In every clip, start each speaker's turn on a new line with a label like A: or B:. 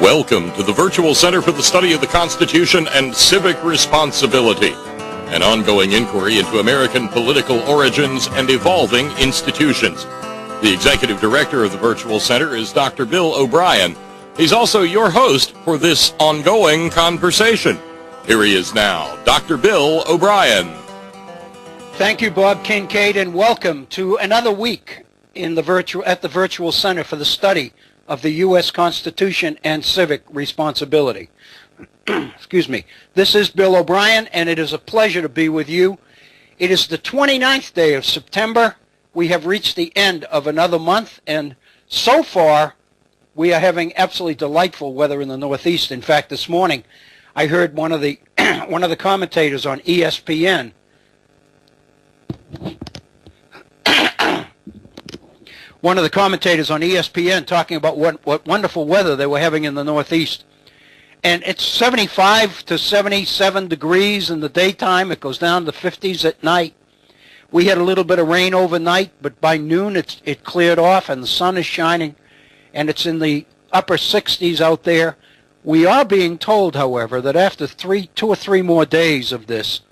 A: Welcome to the Virtual Center for the Study of the Constitution and Civic Responsibility, an ongoing inquiry into American political origins and evolving institutions. The Executive Director of the Virtual Center is Dr. Bill O'Brien. He's also your host for this ongoing conversation. Here he is now, Dr. Bill O'Brien.
B: Thank you, Bob Kincaid, and welcome to another week in at the Virtual Center for the Study of the U.S. Constitution and Civic Responsibility. Excuse me. This is Bill O'Brien, and it is a pleasure to be with you. It is the 29th day of September. We have reached the end of another month, and so far we are having absolutely delightful weather in the Northeast. In fact, this morning I heard one of the commentators on ESPN talking about what wonderful weather they were having in the Northeast. And it's 75 to 77 degrees in the daytime. It goes down to the 50s at night. We had a little bit of rain overnight, but by noon it cleared off and the sun is shining, and it's in the upper 60s out there. We are being told, however, that after 2 or 3 more days of this,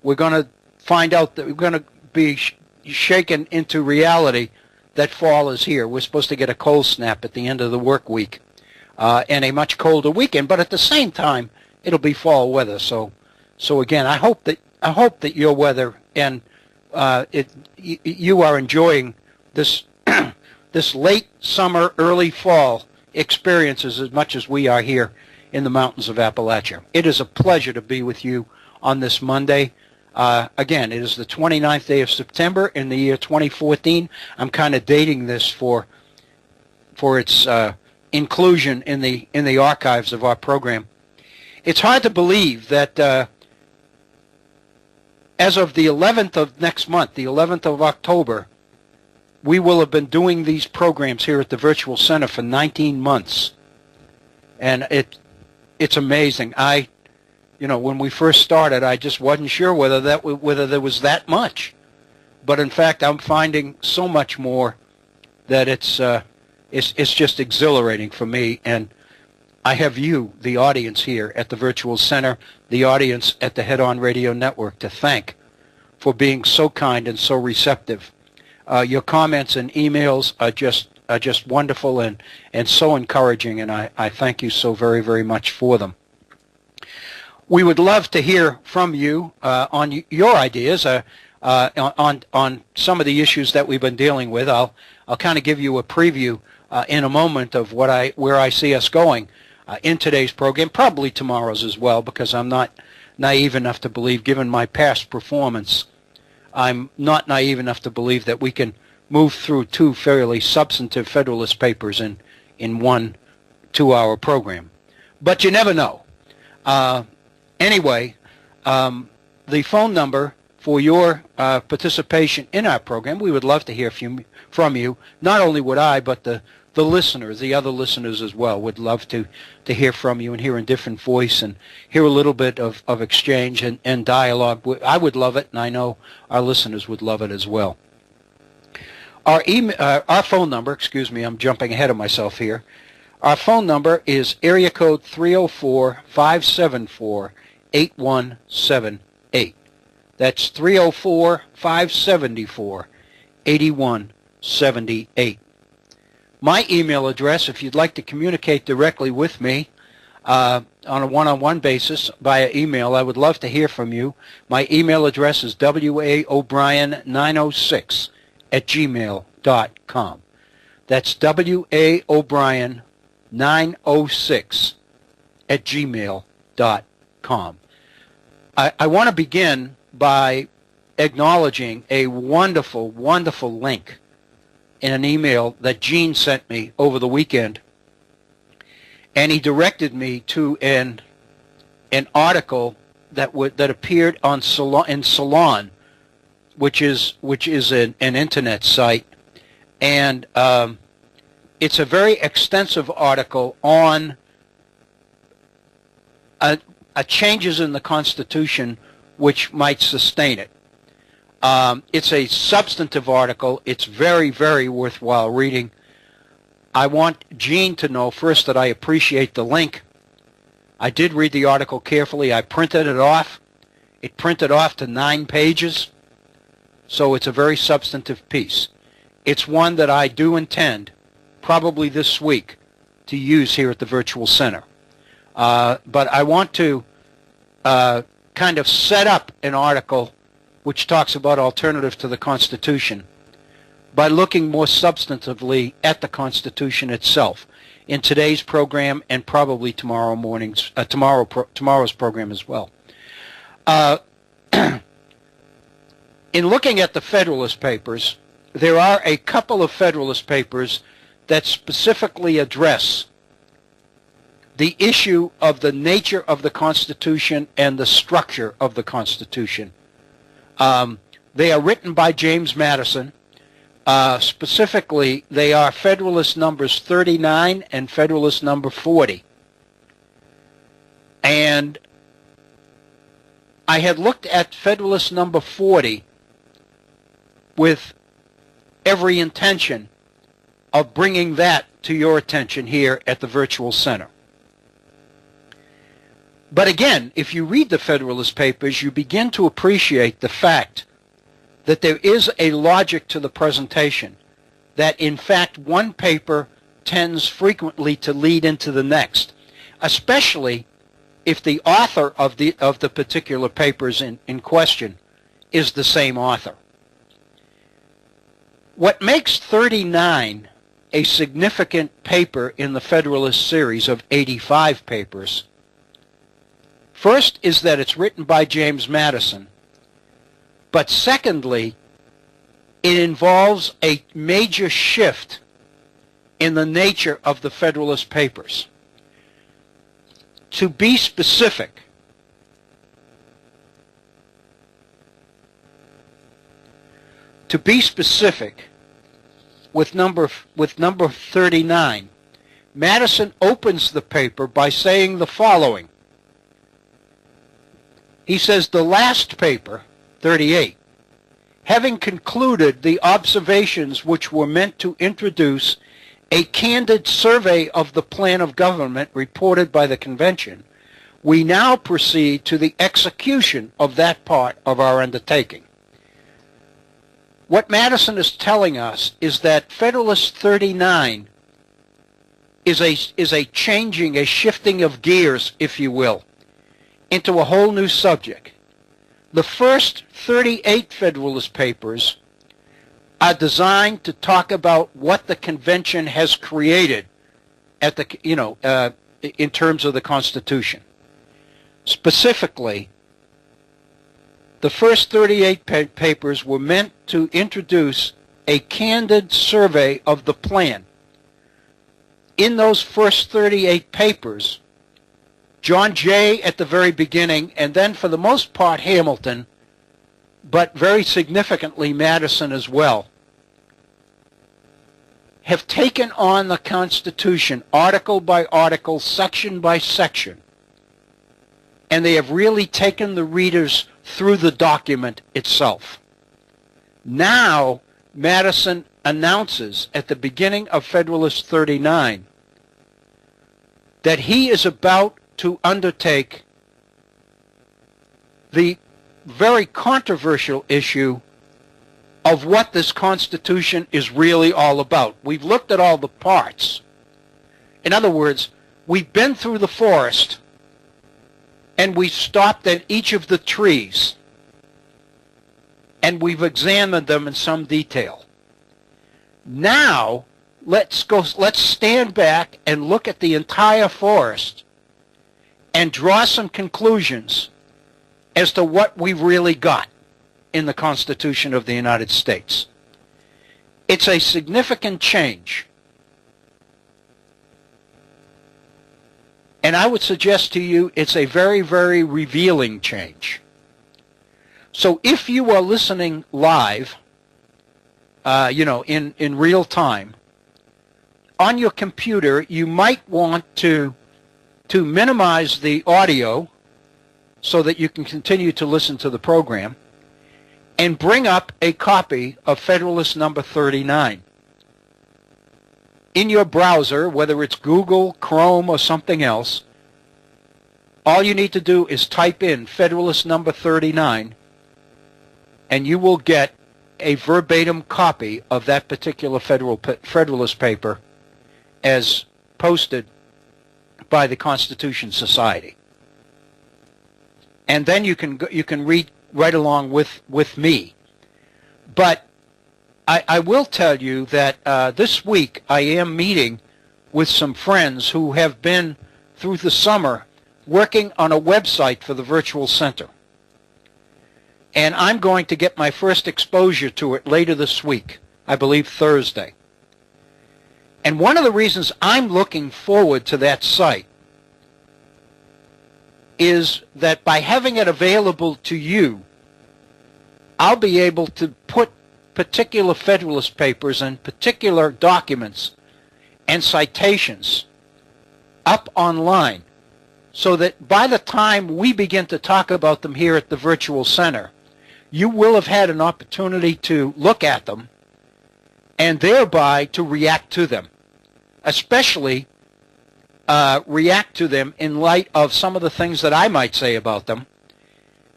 B: we're going to find out that we're going to be shaken into reality that fall is here. We're supposed to get a cold snap at the end of the work week and a much colder weekend, but at the same time, it'll be fall weather. So again, I hope that your weather and you are enjoying this this late summer, early fall experiences as much as we are here in the mountains of Appalachia. It is a pleasure to be with you on this Monday. Again, it is the 29th day of September in the year 2014. I'm kind of dating this for its inclusion in the archives of our program. It's hard to believe that as of the 11th of next month, the 11th of October, we will have been doing these programs here at the Virtual Center for 19 months. And it's amazing. When we first started, I just wasn't sure whether there was that much. But in fact, I'm finding so much more that it's just exhilarating for me. And I have you, the audience here at the Virtual Center, the audience at the Head On Radio Network, to thank for being so kind and so receptive. Your comments and emails are just wonderful and so encouraging, and I thank you so very, very much for them. We would love to hear from you on your ideas on some of the issues that we've been dealing with. I'll kind of give you a preview in a moment of where I see us going in today's program, probably tomorrow's as well, because I'm not naive enough to believe, given my past performance, I'm not naive enough to believe that we can move through 2 fairly substantive Federalist Papers in 1 2-hour program. But you never know. Anyway, the phone number for your participation in our program, we would love to hear from you. Not only would I, but the listeners, the other listeners as well, would love to hear from you and hear a different voice and hear a little bit of exchange and dialogue. I would love it, and I know our listeners would love it as well. Our phone number, excuse me, I'm jumping ahead of myself here. Our phone number is area code 304-574-8178. That's 304-574-8178. My email address, if you'd like to communicate directly with me on a one-on-one basis via email, I would love to hear from you. My email address is waobrien906@gmail.com. That's waobrien906@gmail.com. I want to begin by acknowledging a wonderful, wonderful link in an email that Gene sent me over the weekend, and he directed me to an article that appeared in Salon, which is an internet site, and it's a very extensive article on changes in the Constitution which might sustain it. It's a substantive article. It's very, very worthwhile reading. I want Gene to know first that I appreciate the link. I did read the article carefully. I printed it off. It printed off to 9 pages, so it's a very substantive piece. It's one that I do intend, probably this week, to use here at the Virtual Center. But I want to kind of set up an article which talks about alternative to the Constitution by looking more substantively at the Constitution itself in today's program and probably tomorrow's program as well. In looking at the Federalist Papers, there are a couple of Federalist Papers that specifically address the issue of the nature of the Constitution and the structure of the Constitution. They are written by James Madison. Specifically, they are Federalist numbers 39 and Federalist number 40. And I had looked at Federalist number 40 with every intention of bringing that to your attention here at the Virtual Center. But again, if you read the Federalist Papers, you begin to appreciate the fact that there is a logic to the presentation, that in fact one paper tends frequently to lead into the next, especially if the author of the particular papers in question is the same author. What makes 39 a significant paper in the Federalist series of 85 papers, first is that it's written by James Madison, but secondly, it involves a major shift in the nature of the Federalist Papers. To be specific, with number 39, Madison opens the paper by saying the following. He says, the last paper, 38, having concluded the observations which were meant to introduce a candid survey of the plan of government reported by the convention, we now proceed to the execution of that part of our undertaking. What Madison is telling us is that Federalist 39 is a changing, a shifting of gears, if you will, into a whole new subject. The first 38 Federalist Papers are designed to talk about what the convention has created at the, in terms of the Constitution. Specifically, the first 38 papers were meant to introduce a candid survey of the plan. In those first 38 papers, John Jay at the very beginning, and then for the most part Hamilton, but very significantly Madison as well, have taken on the Constitution article by article, section by section, and they have really taken the readers through the document itself. Now, Madison announces at the beginning of Federalist 39 that he is about to undertake the very controversial issue of what this Constitution is really all about. We've looked at all the parts. In other words, we've been through the forest and we stopped at each of the trees and we've examined them in some detail. Now, let's stand back and look at the entire forest and draw some conclusions as to what we've really got in the Constitution of the United States. It's a significant change. And I would suggest to you it's a very, very revealing change. So if you are listening live, in real time, on your computer, you might want to minimize the audio so that you can continue to listen to the program, and bring up a copy of Federalist number 39. in your browser, whether it's Google, Chrome, or something else, all you need to do is type in Federalist number 39, and you will get a verbatim copy of that particular Federalist paper as posted by the Constitution Society. And then you can read right along with me. But I will tell you that this week I am meeting with some friends who have been through the summer working on a website for the Virtual Center. And I'm going to get my first exposure to it later this week, I believe Thursday. And one of the reasons I'm looking forward to that site is that by having it available to you, I'll be able to put particular Federalist papers and particular documents and citations up online so that by the time we begin to talk about them here at the Virtual Center, you will have had an opportunity to look at them and thereby to react to them, especially react to them in light of some of the things that I might say about them.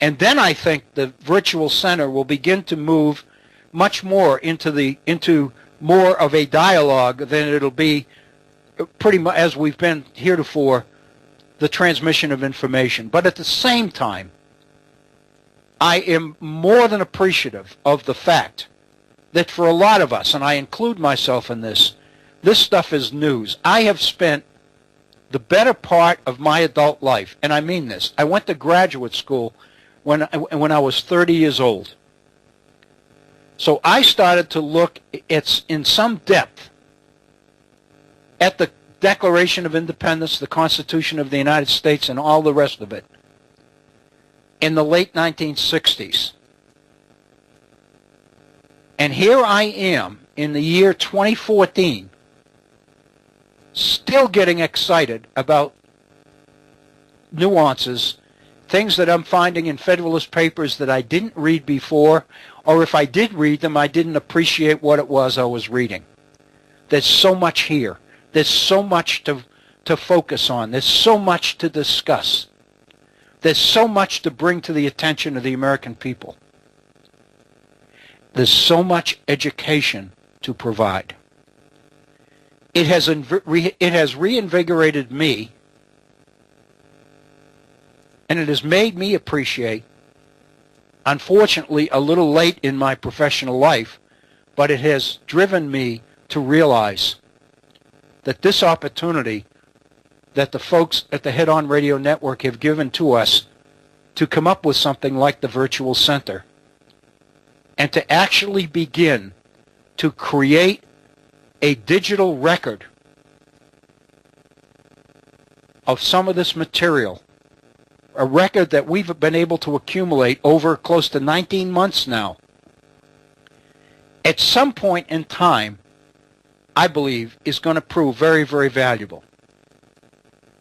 B: And then I think the Virtual Center will begin to move much more into more of a dialogue than it'll be pretty much as we've been heretofore, the transmission of information. But at the same time, I am more than appreciative of the fact that for a lot of us, and I include myself in this stuff is news. I have spent the better part of my adult life, and I mean this, I went to graduate school when I was 30 years old. So I started to look in some depth at the Declaration of Independence, the Constitution of the United States, and all the rest of it in the late 1960s. And here I am in the year 2014 still getting excited about nuances, things that I'm finding in Federalist Papers that I didn't read before, or if I did read them, I didn't appreciate what it was I was reading. There's so much here. There's so much to focus on. There's so much to discuss. There's so much to bring to the attention of the American people. There's so much education to provide. It has reinvigorated me, and it has made me appreciate, unfortunately a little late in my professional life, but it has driven me to realize that this opportunity that the folks at the Head On Radio Network have given to us to come up with something like the Virtual Center and to actually begin to create a digital record of some of this material, a record that we've been able to accumulate over close to 19 months now. At some point in time, I believe, is going to prove very, very valuable.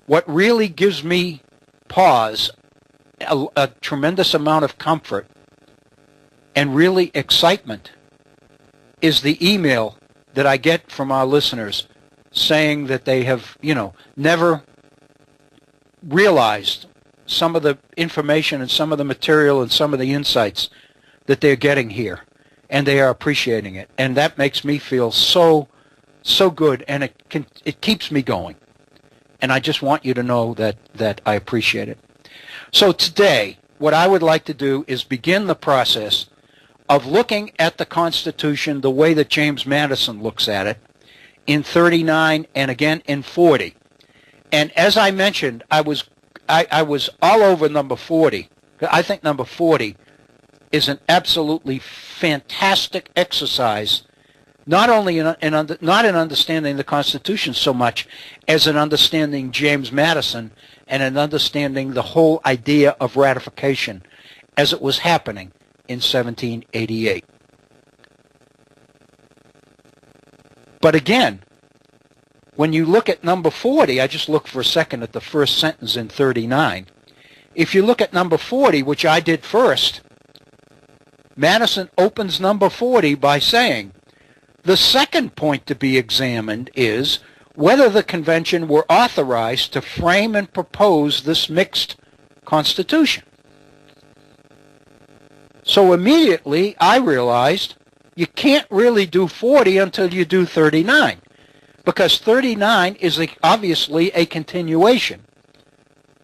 B: What really gives me pause, a tremendous amount of comfort, and really excitement, is the email that I get from our listeners saying that they have, never realized some of the information and some of the material and some of the insights that they're getting here, and they are appreciating it. And that makes me feel so good, and it keeps me going. And I just want you to know that I appreciate it. So today, what I would like to do is begin the process of looking at the Constitution the way that James Madison looks at it in 39 and again in 40. And as I mentioned, I was all over number 40. I think number 40 is an absolutely fantastic exercise, not only not in understanding the Constitution so much as in understanding James Madison and in understanding the whole idea of ratification as it was happening in 1788. But again, when you look at number 40, I just look for a second at the first sentence in 39. If you look at number 40, which I did first, Madison opens number 40 by saying, The second point to be examined is whether the convention were authorized to frame and propose this mixed constitution. So immediately I realized you can't really do 40 until you do 39, because 39 is obviously a continuation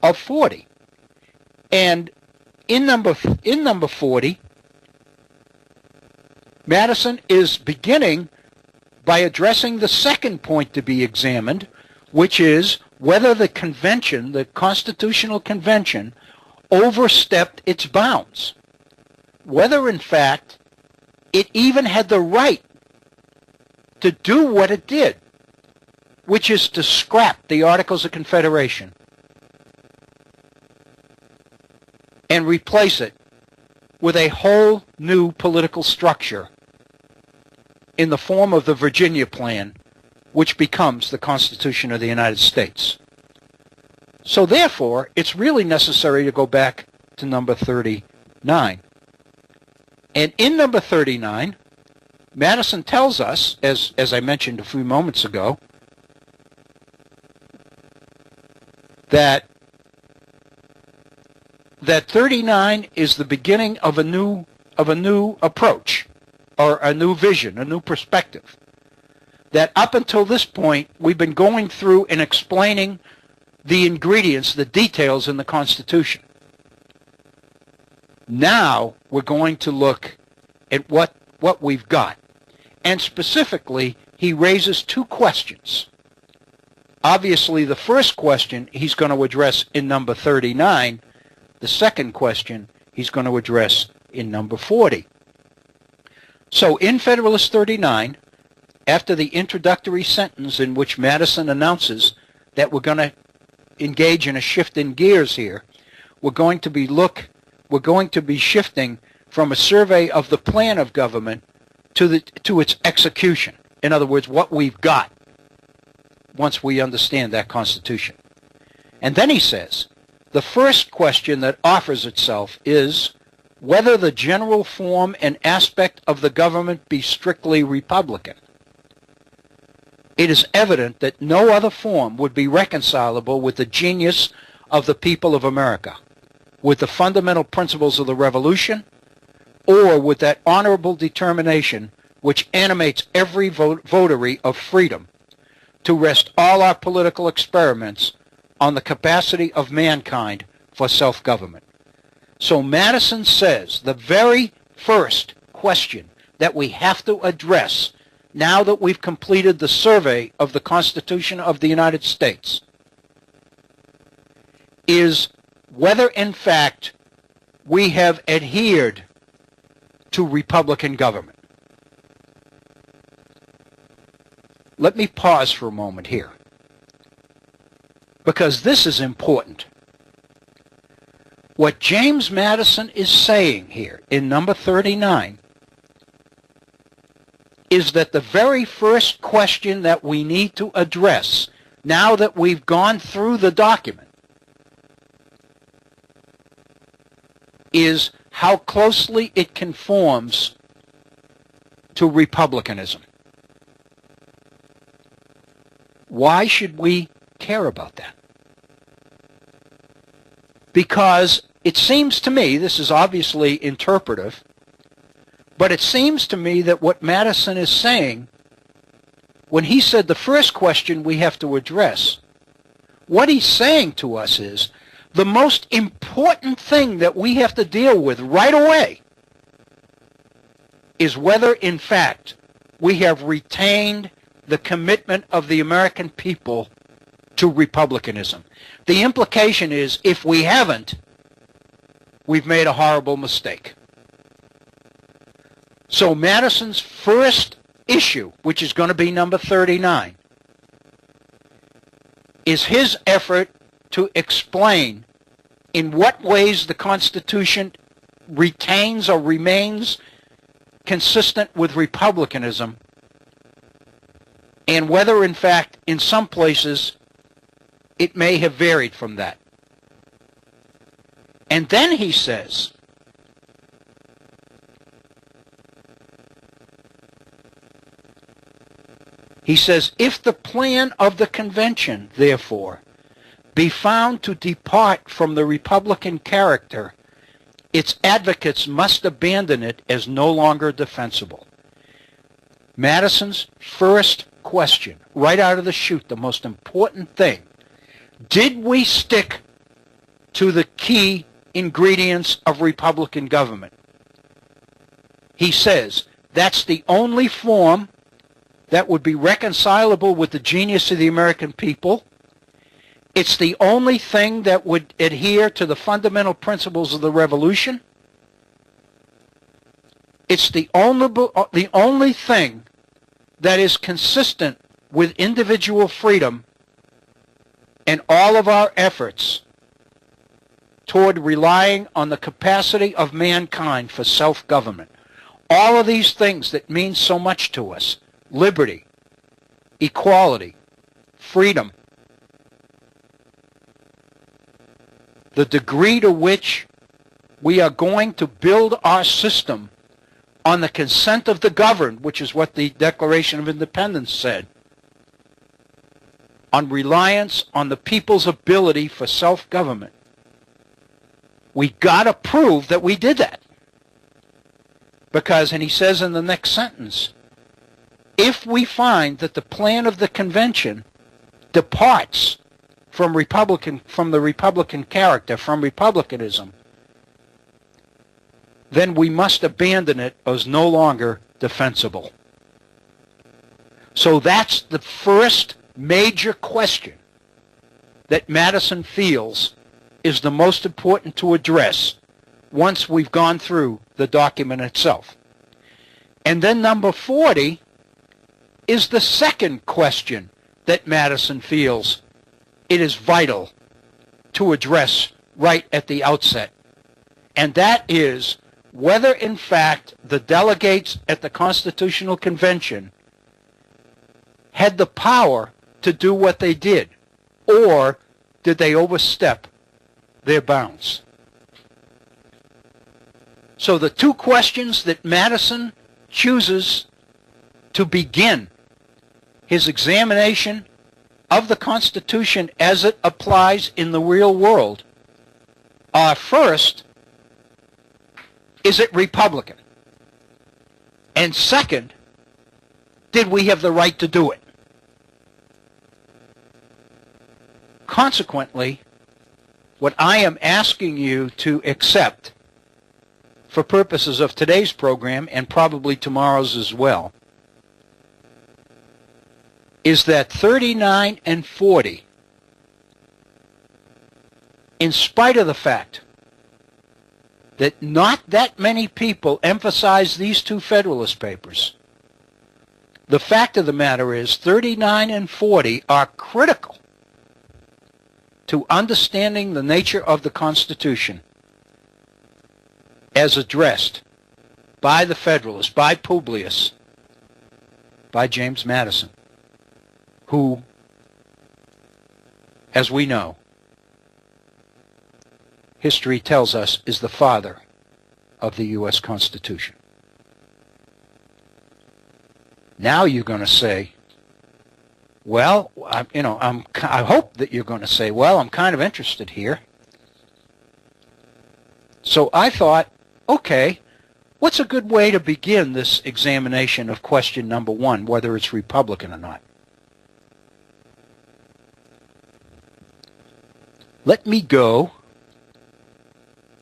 B: of 40. And in number 40, Madison is beginning by addressing the second point to be examined, which is whether the convention, the Constitutional Convention, overstepped its bounds. Whether, in fact, it even had the right to do what it did, which is to scrap the Articles of Confederation and replace it with a whole new political structure in the form of the Virginia Plan, which becomes the Constitution of the United States. So therefore, it's really necessary to go back to number 39. And in number 39, Madison tells us, as I mentioned a few moments ago, that 39 is the beginning of a new approach, or a new vision, a new perspective. That up until this point, we've been going through and explaining the ingredients, the details in the Constitution. Now we're going to look at what we've got. And specifically, he raises two questions. Obviously, the first question he's going to address in number 39. The second question he's going to address in number 40. So in Federalist 39, after the introductory sentence in which Madison announces that we're going to engage in a shift in gears here, we're going to be shifting from a survey of the plan of government to its execution. In other words, what we've got once we understand that Constitution. And then he says, the first question that offers itself is whether the general form and aspect of the government be strictly Republican. It is evident that no other form would be reconcilable with the genius of the people of America, with the fundamental principles of the Revolution, or with that honorable determination which animates every votary of freedom to rest all our political experiments on the capacity of mankind for self-government. So Madison says the very first question that we have to address now that we've completed the survey of the Constitution of the United States is whether in fact we have adhered to Republican government. Let me pause for a moment here, because this is important. What James Madison is saying here in number 39 is that the very first question that we need to address now that we've gone through the document is how closely it conforms to republicanism. Why should we care about that? Because it seems to me, this is obviously interpretive, but it seems to me that what Madison is saying, when he said the first question we have to address, what he's saying to us is the most important thing that we have to deal with right away is whether, in fact, we have retained the commitment of the American people to republicanism. The implication is, if we haven't, we've made a horrible mistake. So Madison's first issue, which is going to be number 39, is his effort to explain in what ways the Constitution retains or remains consistent with republicanism, and whether, in fact, in some places, it may have varied from that. And then he says, He says, if the plan of the convention, therefore, be found to depart from the Republican character, its advocates must abandon it as no longer defensible. Madison's first question, right out of the chute, the most important thing, did we stick to the key ingredients of Republican government? He says that's the only form that would be reconcilable with the genius of the American people. It's the only thing that would adhere to the fundamental principles of the revolution. It's the only thing that is consistent with individual freedom and all of our efforts toward relying on the capacity of mankind for self-government. All of these things that mean so much to us: liberty, equality, freedom. The degree to which we are going to build our system on the consent of the governed, which is what the Declaration of Independence said, on reliance on the people's ability for self-government. We got to prove that we did that. Because, and he says in the next sentence, if we find that the plan of the convention departs from the Republican character, from republicanism, then we must abandon it as no longer defensible. So that's the first major question that Madison feels is the most important to address once we've gone through the document itself. And then number 40 is the second question that Madison feels it is vital to address right at the outset. And that is whether, in fact, the delegates at the Constitutional Convention had the power to do what they did, or did they overstep their bounds? So the two questions that Madison chooses to begin his examination of the Constitution as it applies in the real world are, first, is it Republican? And second, did we have the right to do it? Consequently, what I am asking you to accept for purposes of today's program, and probably tomorrow's as well, is that 39 and 40, in spite of the fact that not that many people emphasize these two Federalist Papers, the fact of the matter is 39 and 40 are critical to understanding the nature of the Constitution as addressed by the Federalists, by Publius, by James Madison, who, as we know, history tells us is the father of the U.S. Constitution. Now you're going to say, well, I hope that you're going to say, well, I'm kind of interested here. So I thought, okay, what's a good way to begin this examination of question number 1, whether it's Republican or not? Let me go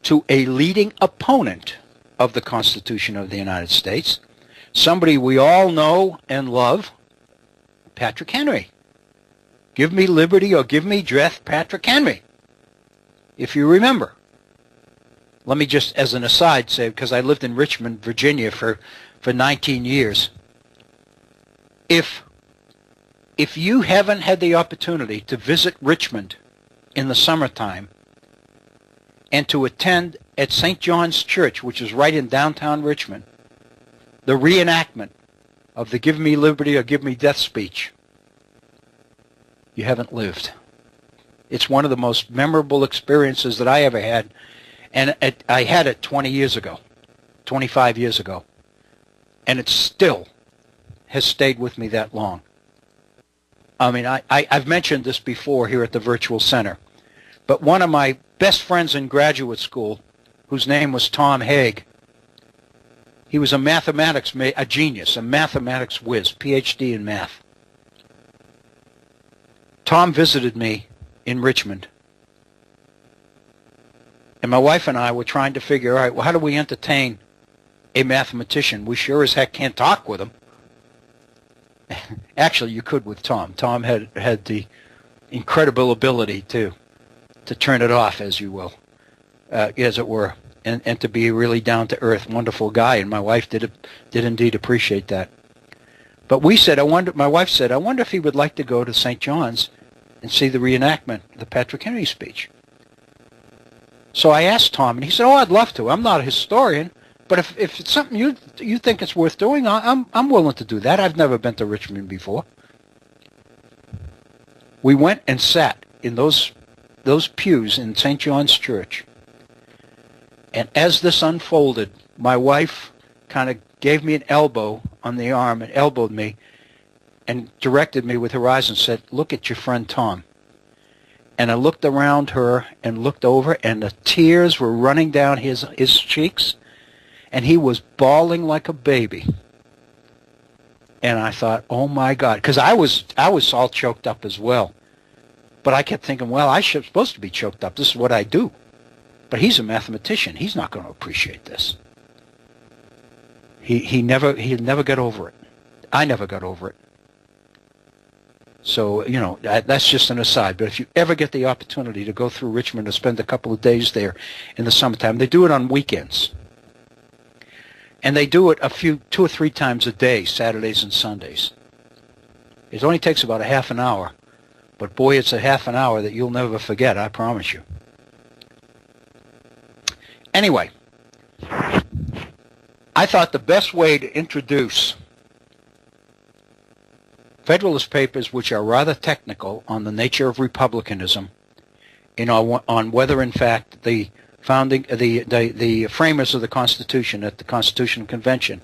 B: to a leading opponent of the Constitution of the United States, somebody we all know and love, Patrick Henry. Give me liberty or give me death, Patrick Henry, if you remember. Let me just, as an aside, say, because I lived in Richmond, Virginia for 19 years, if you haven't had the opportunity to visit Richmond in the summertime and to attend at St. John's Church, which is right in downtown Richmond, the reenactment of the Give Me Liberty or Give Me Death speech, you haven't lived. It's one of the most memorable experiences that I ever had, and I had it 20 years ago, 25 years ago, and it still has stayed with me that long. I mean, I've mentioned this before here at the Virtual Center, but one of my best friends in graduate school, whose name was Tom Haig, he was a mathematics, a genius, a mathematics whiz, PhD in math. Tom visited me in Richmond, and my wife and I were trying to figure, all right, well, how do we entertain a mathematician? We sure as heck can't talk with him. Actually, you could with Tom. Tom had the incredible ability to turn it off, as you will, as it were, and to be a really down-to-earth, wonderful guy. And my wife did indeed appreciate that. But we said, my wife said, I wonder if he would like to go to St. John's and see the reenactment of the Patrick Henry speech. So I asked Tom, and he said, oh, I'd love to. I'm not a historian, but if it's something you think it's worth doing, I'm willing to do that. I've never been to Richmond before. We went and sat in those pews in St. John's Church. And as this unfolded, my wife kind of gave me an elbow on the arm and elbowed me and directed me with her eyes and said, look at your friend Tom. And I looked around her and looked over, and the tears were running down his cheeks, and he was bawling like a baby. And I thought, oh my God, because I was all choked up as well. But I kept thinking, well, I'm supposed to be choked up. This is what I do. But he's a mathematician. He's not going to appreciate this. He never got over it. I never got over it. So, you know, that's just an aside. But if you ever get the opportunity to go through Richmond or spend a couple of days there in the summertime, they do it on weekends. And they do it 2 or 3 times a day, Saturdays and Sundays. It only takes about a half an hour. But boy, it's a half an hour that you'll never forget, I promise you. Anyway, I thought the best way to introduce Federalist Papers, which are rather technical on the nature of republicanism, on whether in fact the framers of the Constitution at the Constitutional Convention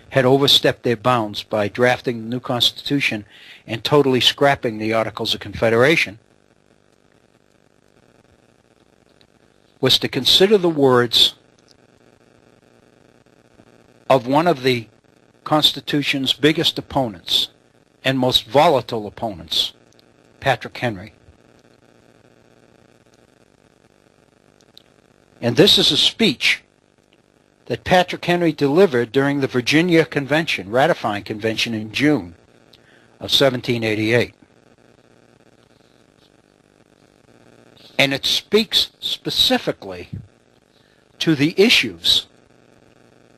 B: had overstepped their bounds by drafting the new Constitution and totally scrapping the Articles of Confederation, was to consider the words of one of the Constitution's biggest opponents and most volatile opponents, Patrick Henry. And this is a speech that Patrick Henry delivered during the Virginia Convention, Ratifying Convention in June of 1788. And it speaks specifically to the issues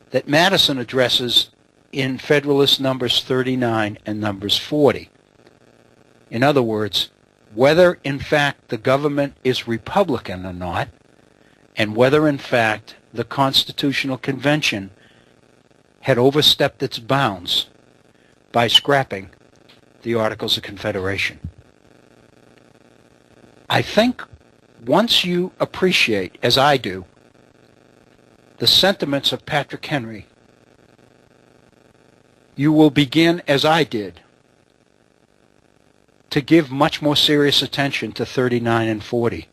B: that Madison addresses in Federalist Numbers 39 and Numbers 40. In other words, whether in fact the government is Republican or not, and whether in fact the Constitutional Convention had overstepped its bounds by scrapping the Articles of Confederation. I think once you appreciate, as I do, the sentiments of Patrick Henry, you will begin, as I did, to give much more serious attention to 39 and 40.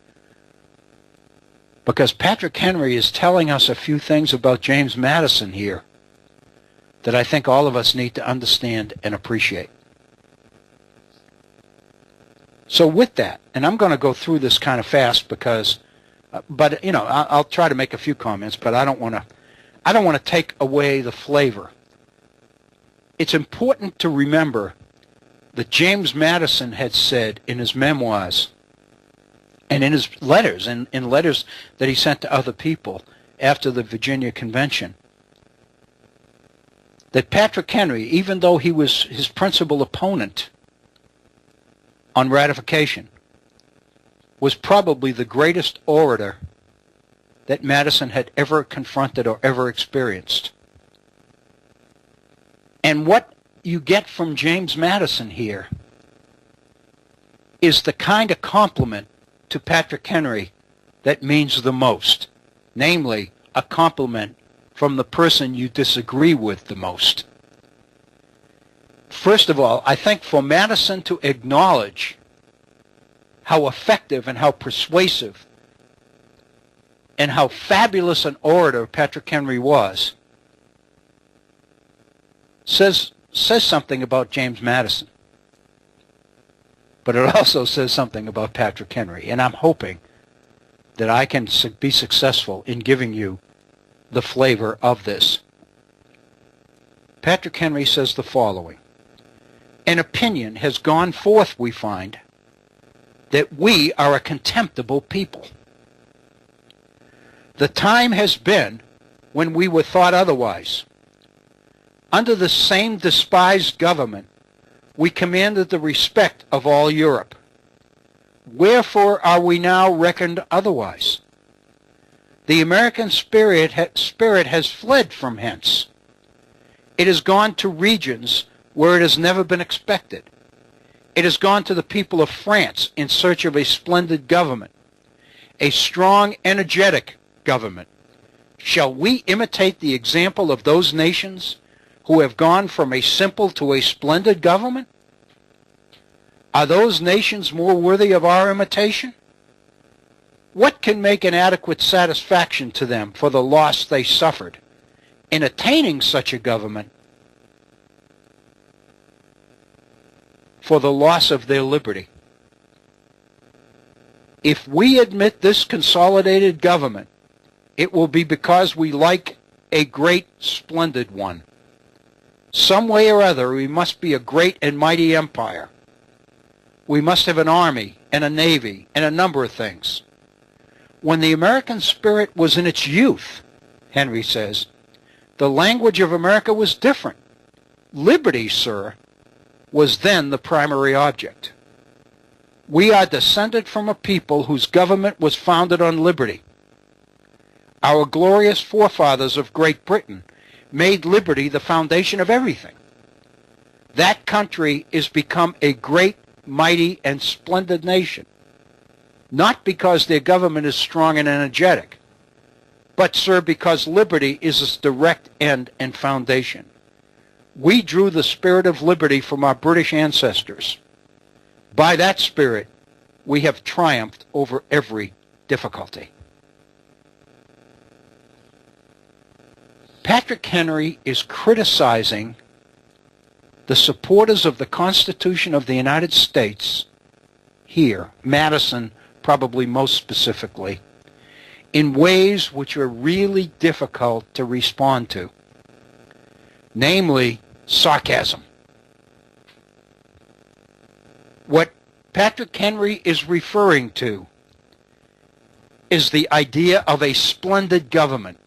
B: Because Patrick Henry is telling us a few things about James Madison here that I think all of us need to understand and appreciate. So with that, and I'm going to go through this kind of fast because, but you know, I'll try to make a few comments, but I don't want to take away the flavor. It's important to remember that James Madison had said in his memoirs and in his letters, in letters that he sent to other people after the Virginia Convention, that Patrick Henry, even though he was his principal opponent on ratification, was probably the greatest orator that Madison had ever confronted or ever experienced. And what you get from James Madison here is the kind of compliment to Patrick Henry that means the most, namely a compliment from the person you disagree with the most. first of all, I think for Madison to acknowledge how effective and how persuasive and how fabulous an orator Patrick Henry was says something about James Madison. But it also says something about Patrick Henry, and I'm hoping that I can be successful in giving you the flavor of this. Patrick Henry says the following: an opinion has gone forth, we find, that we are a contemptible people. The time has been when we were thought otherwise. Under the same despised government, we commanded the respect of all Europe. Wherefore are we now reckoned otherwise? The American spirit has fled from hence. It has gone to regions where it has never been expected. It has gone to the people of France in search of a splendid government, a strong, energetic government. Shall we imitate the example of those nations who have gone from a simple to a splendid government? Are those nations more worthy of our imitation? What can make an adequate satisfaction to them for the loss they suffered in attaining such a government, for the loss of their liberty? If we admit this consolidated government, it will be because we like a great, splendid one. Some way or other, we must be a great and mighty empire. We must have an army and a navy and a number of things. When the American spirit was in its youth, Henry says, the language of America was different. Liberty, sir, was then the primary object. We are descended from a people whose government was founded on liberty. Our glorious forefathers of Great Britain made liberty the foundation of everything. That country is become a great, mighty, and splendid nation, not because their government is strong and energetic, but, sir, because liberty is its direct end and foundation. We drew the spirit of liberty from our British ancestors. By that spirit, we have triumphed over every difficulty. Patrick Henry is criticizing the supporters of the Constitution of the United States here, Madison probably most specifically, in ways which are really difficult to respond to, namely sarcasm. What Patrick Henry is referring to is the idea of a splendid government,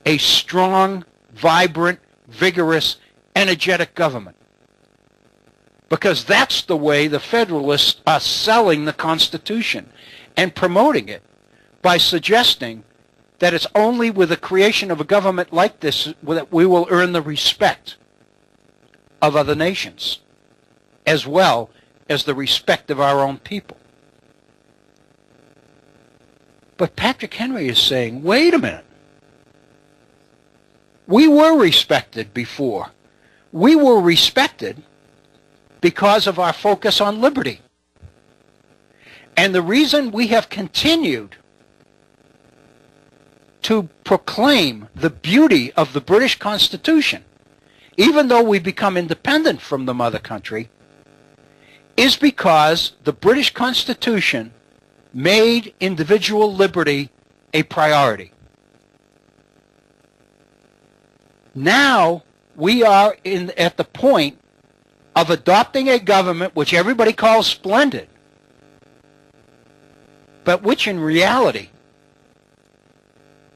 B: a strong, vibrant, vigorous, energetic government. Because that's the way the Federalists are selling the Constitution and promoting it, by suggesting that it's only with the creation of a government like this that we will earn the respect of other nations, as well as the respect of our own people. But Patrick Henry is saying, wait a minute. We were respected before. We were respected because of our focus on liberty. And the reason we have continued to proclaim the beauty of the British Constitution, even though we become independent from the mother country, is because the British Constitution made individual liberty a priority. Now we are at the point of adopting a government which everybody calls splendid, but which in reality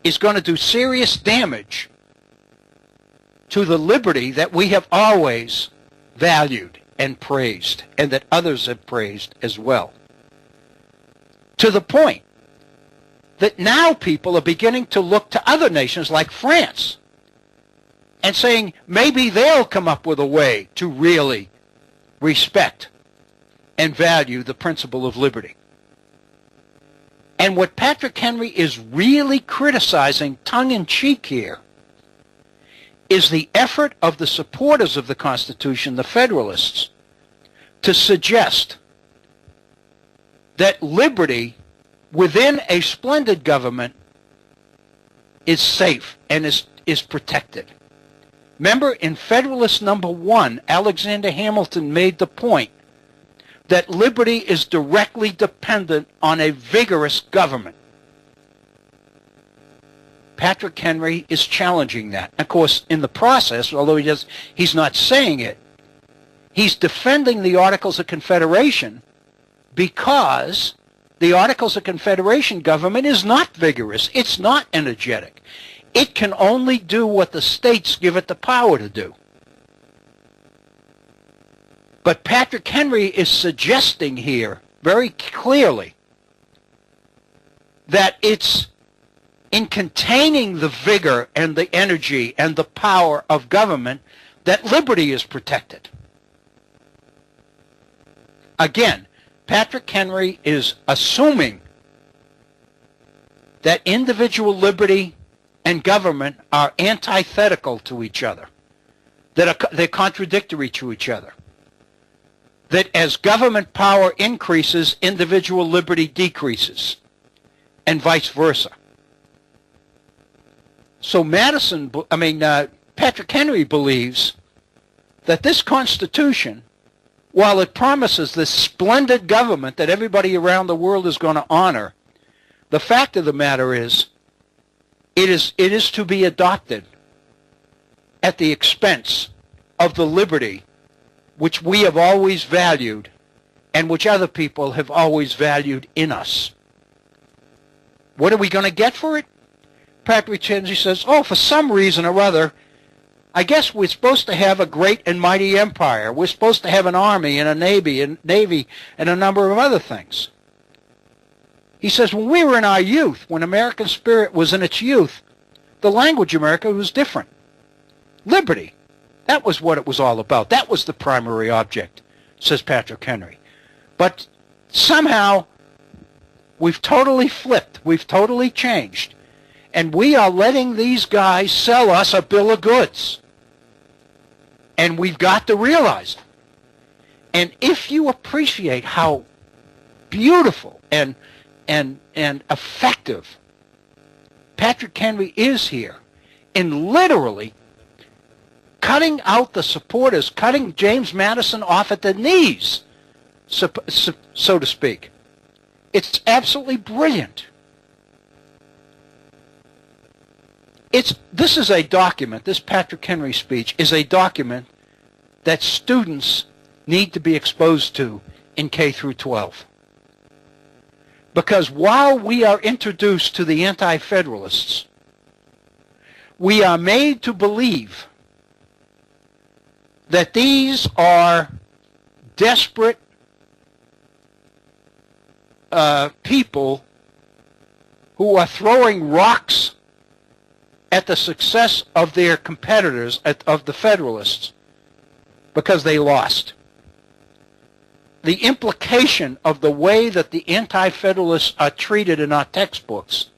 B: is going to do serious damage to the liberty that we have always valued and praised, and that others have praised as well. To the point that now people are beginning to look to other nations like France and saying maybe they'll come up with a way to really respect and value the principle of liberty. And what Patrick Henry is really criticizing tongue-in-cheek here is the effort of the supporters of the Constitution, the Federalists, to suggest that liberty within a splendid government is safe and is protected. Remember, in Federalist number 1, Alexander Hamilton made the point that liberty is directly dependent on a vigorous government. Patrick Henry is challenging that. Of course, in the process, although he's not saying it, he's defending the Articles of Confederation because the Articles of Confederation government is not vigorous. It's not energetic. It can only do what the states give it the power to do. But Patrick Henry is suggesting here very clearly that it's in containing the vigor and the energy and the power of government that liberty is protected. Again, Patrick Henry is assuming that individual liberty and government are antithetical to each other, that they're contradictory to each other, that as government power increases, individual liberty decreases, and vice versa. So Patrick Henry believes that this Constitution, while it promises this splendid government that everybody around the world is going to honor, the fact of the matter is, it is to be adopted at the expense of the liberty which we have always valued and which other people have always valued in us. What are we going to get for it? Patrick Henry says, for some reason or other, I guess we're supposed to have a great and mighty empire. We're supposed to have an army and a navy and a number of other things. He says, when we were in our youth, when American spirit was in its youth, the language of America was different. Liberty. That was what it was all about. That was the primary object, says Patrick Henry. But somehow, we've totally flipped. We've totally changed. And we are letting these guys sell us a bill of goods. And we've got to realize it. And if you appreciate how beautiful and effective Patrick Henry is here in literally cutting out the supporters, cutting James Madison off at the knees, so to speak. It's absolutely brilliant. This is a document, this Patrick Henry speech is a document that students need to be exposed to in K through 12. Because while we are introduced to the anti-federalists, we are made to believe that these are desperate people who are throwing rocks at the success of their competitors, of the Federalists, because they lost. The implication of the way that the anti-Federalists are treated in our textbooks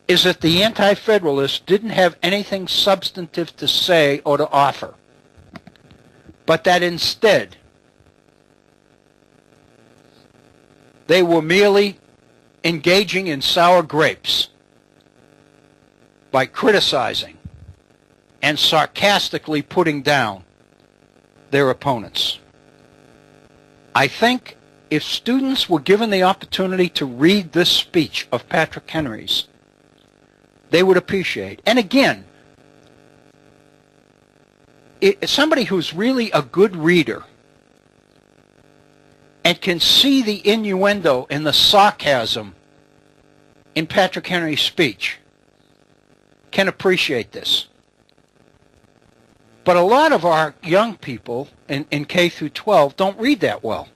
B: is that the anti-Federalists didn't have anything substantive to say or to offer, but that instead they were merely engaging in sour grapes by criticizing and sarcastically putting down their opponents. I think if students were given the opportunity to read this speech of Patrick Henry's, they would appreciate. And again, somebody who's really a good reader and can see the innuendo and the sarcasm in Patrick Henry's speech can appreciate this. But a lot of our young people in K through 12 don't read that well.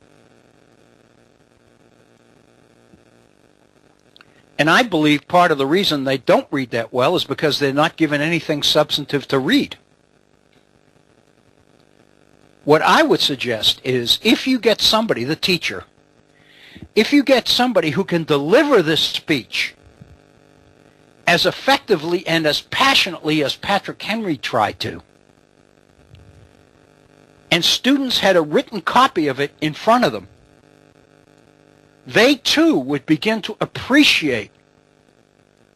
B: And I believe part of the reason they don't read that well is because they're not given anything substantive to read. What I would suggest is if you get somebody, the teacher, if you get somebody who can deliver this speech as effectively and as passionately as Patrick Henry tried to. And students had a written copy of it in front of them. They too would begin to appreciate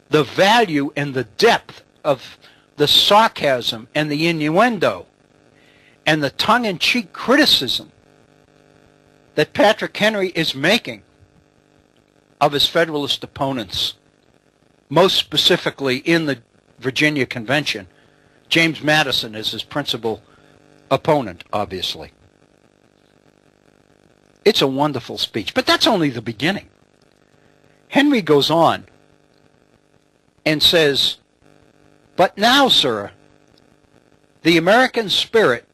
B: the value and the depth of the sarcasm and the innuendo and the tongue-in-cheek criticism that Patrick Henry is making of his Federalist opponents, most specifically in the Virginia Convention. James Madison is his principal opponent, obviously. It's a wonderful speech, but that's only the beginning. Henry goes on and says, "But now, sir, the American spirit,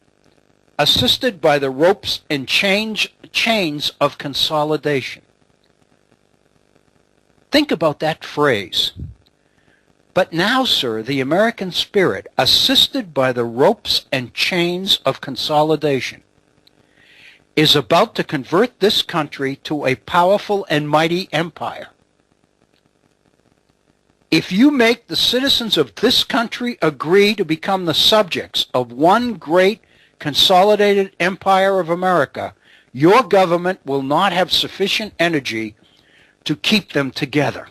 B: assisted by the ropes and chains of consolidation." Think about that phrase. But now, sir, the American spirit, assisted by the ropes and chains of consolidation, is about to convert this country to a powerful and mighty empire. If you make the citizens of this country agree to become the subjects of one great consolidated empire of America, your government will not have sufficient energy to keep them together.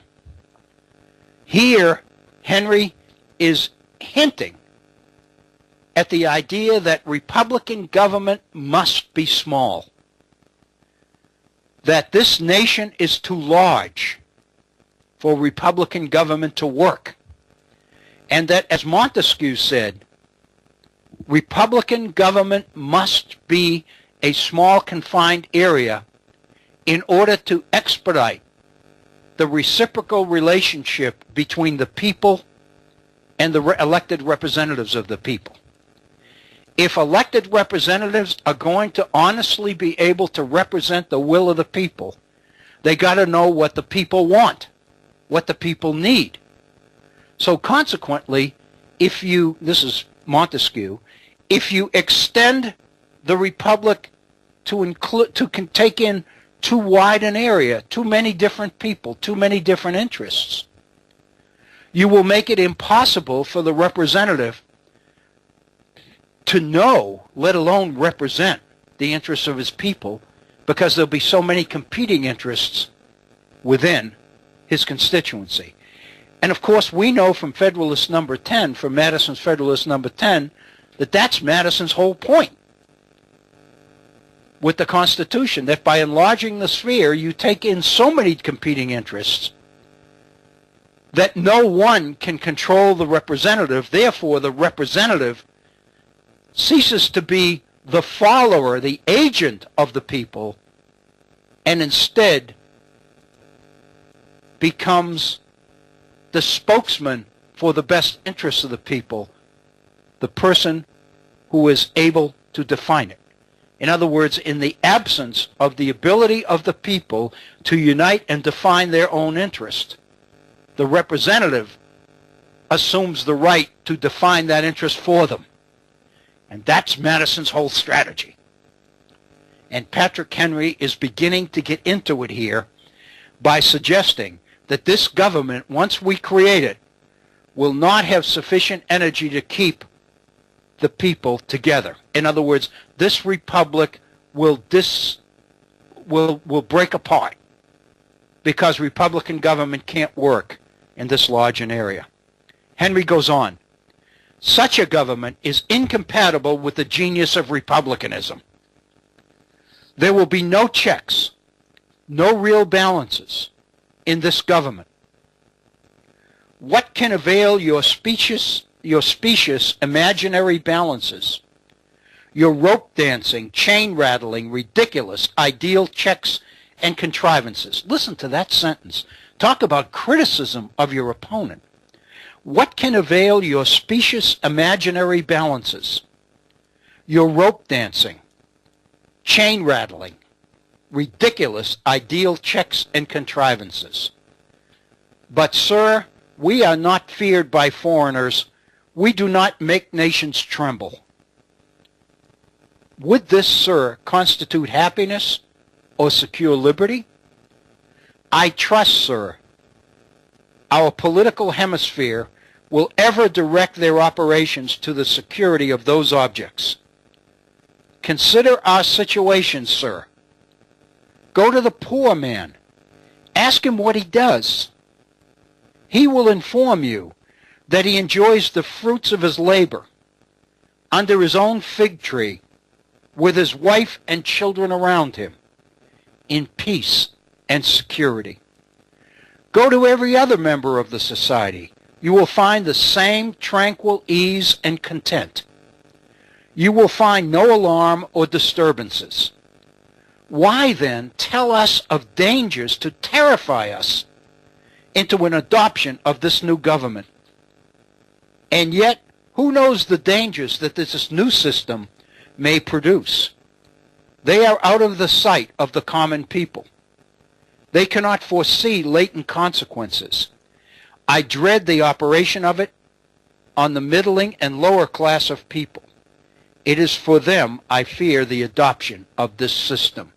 B: Here, Henry is hinting at the idea that Republican government must be small, that this nation is too large for Republican government to work, and that, as Montesquieu said, Republican government must be a small confined area in order to expedite the reciprocal relationship between the people and the elected representatives of the people. If elected representatives are going to honestly be able to represent the will of the people, they got to know what the people want, what the people need. So consequently, if you, this is Montesquieu, if you extend the republic to take in too wide an area, too many different people, too many different interests, you will make it impossible for the representative to know, let alone represent, the interests of his people, because there'll be so many competing interests within his constituency. And of course, we know from Federalist number 10, from Madison's Federalist number 10, that that's Madison's whole point with the Constitution, that by enlarging the sphere, you take in so many competing interests that no one can control the representative. Therefore, the representative ceases to be the follower, the agent of the people, and instead becomes the spokesman for the best interests of the people, the person who is able to define it. In other words, in the absence of the ability of the people to unite and define their own interest, the representative assumes the right to define that interest for them. And that's Madison's whole strategy. And Patrick Henry is beginning to get into it here by suggesting that this government, once we create it, will not have sufficient energy to keep the people together. In other words, this republic will break apart because Republican government can't work in this large an area. Henry goes on. Such a government is incompatible with the genius of republicanism. There will be no checks, no real balances in this government. What can avail your specious imaginary balances, your rope dancing, chain rattling, ridiculous, ideal checks and contrivances? Listen to that sentence. Talk about criticism of your opponent. What can avail your specious imaginary balances, your rope dancing, chain rattling, ridiculous, ideal checks and contrivances? But, sir, we are not feared by foreigners. We do not make nations tremble. Would this, sir, constitute happiness or secure liberty? I trust, sir, our political hemisphere will ever direct their operations to the security of those objects. Consider our situation, sir. Go to the poor man. Ask him what he does. He will inform you that he enjoys the fruits of his labor under his own fig tree with his wife and children around him in peace and security. Go to every other member of the society. You will find the same tranquil ease and content. You will find no alarm or disturbances. Why then tell us of dangers to terrify us into an adoption of this new government? And yet, who knows the dangers that this new system may produce? They are out of the sight of the common people. They cannot foresee latent consequences. I dread the operation of it on the middling and lower class of people. It is for them I fear the adoption of this system.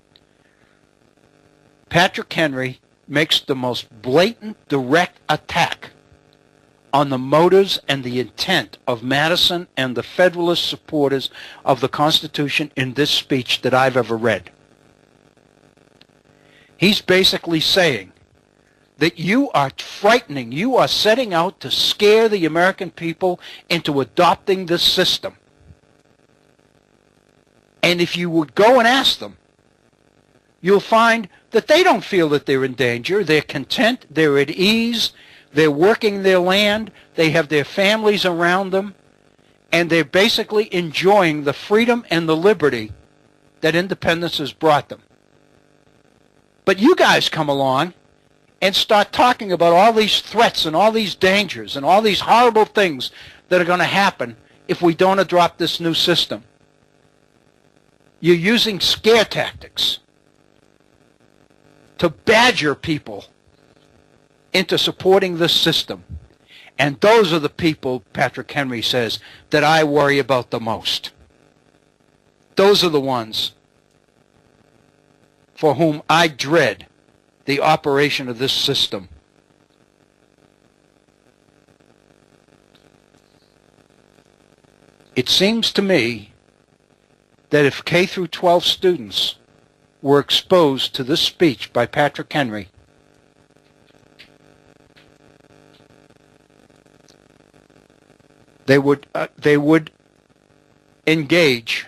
B: Patrick Henry makes the most blatant, direct attack on the motives and the intent of Madison and the Federalist supporters of the Constitution in this speech that I've ever read. He's basically saying that you are frightening, you are setting out to scare the American people into adopting this system. And if you would go and ask them, you'll find that they don't feel that they're in danger. They're content, they're at ease, they're working their land, they have their families around them, and they're basically enjoying the freedom and the liberty that independence has brought them. But you guys come along and start talking about all these threats and all these dangers and all these horrible things that are going to happen if we don't adopt this new system. You're using scare tactics to badger people into supporting this system. And those are the people, Patrick Henry says, that I worry about the most. Those are the ones for whom I dread the operation of this system. It seems to me that if K through 12 students were exposed to this speech by Patrick Henry, they would engage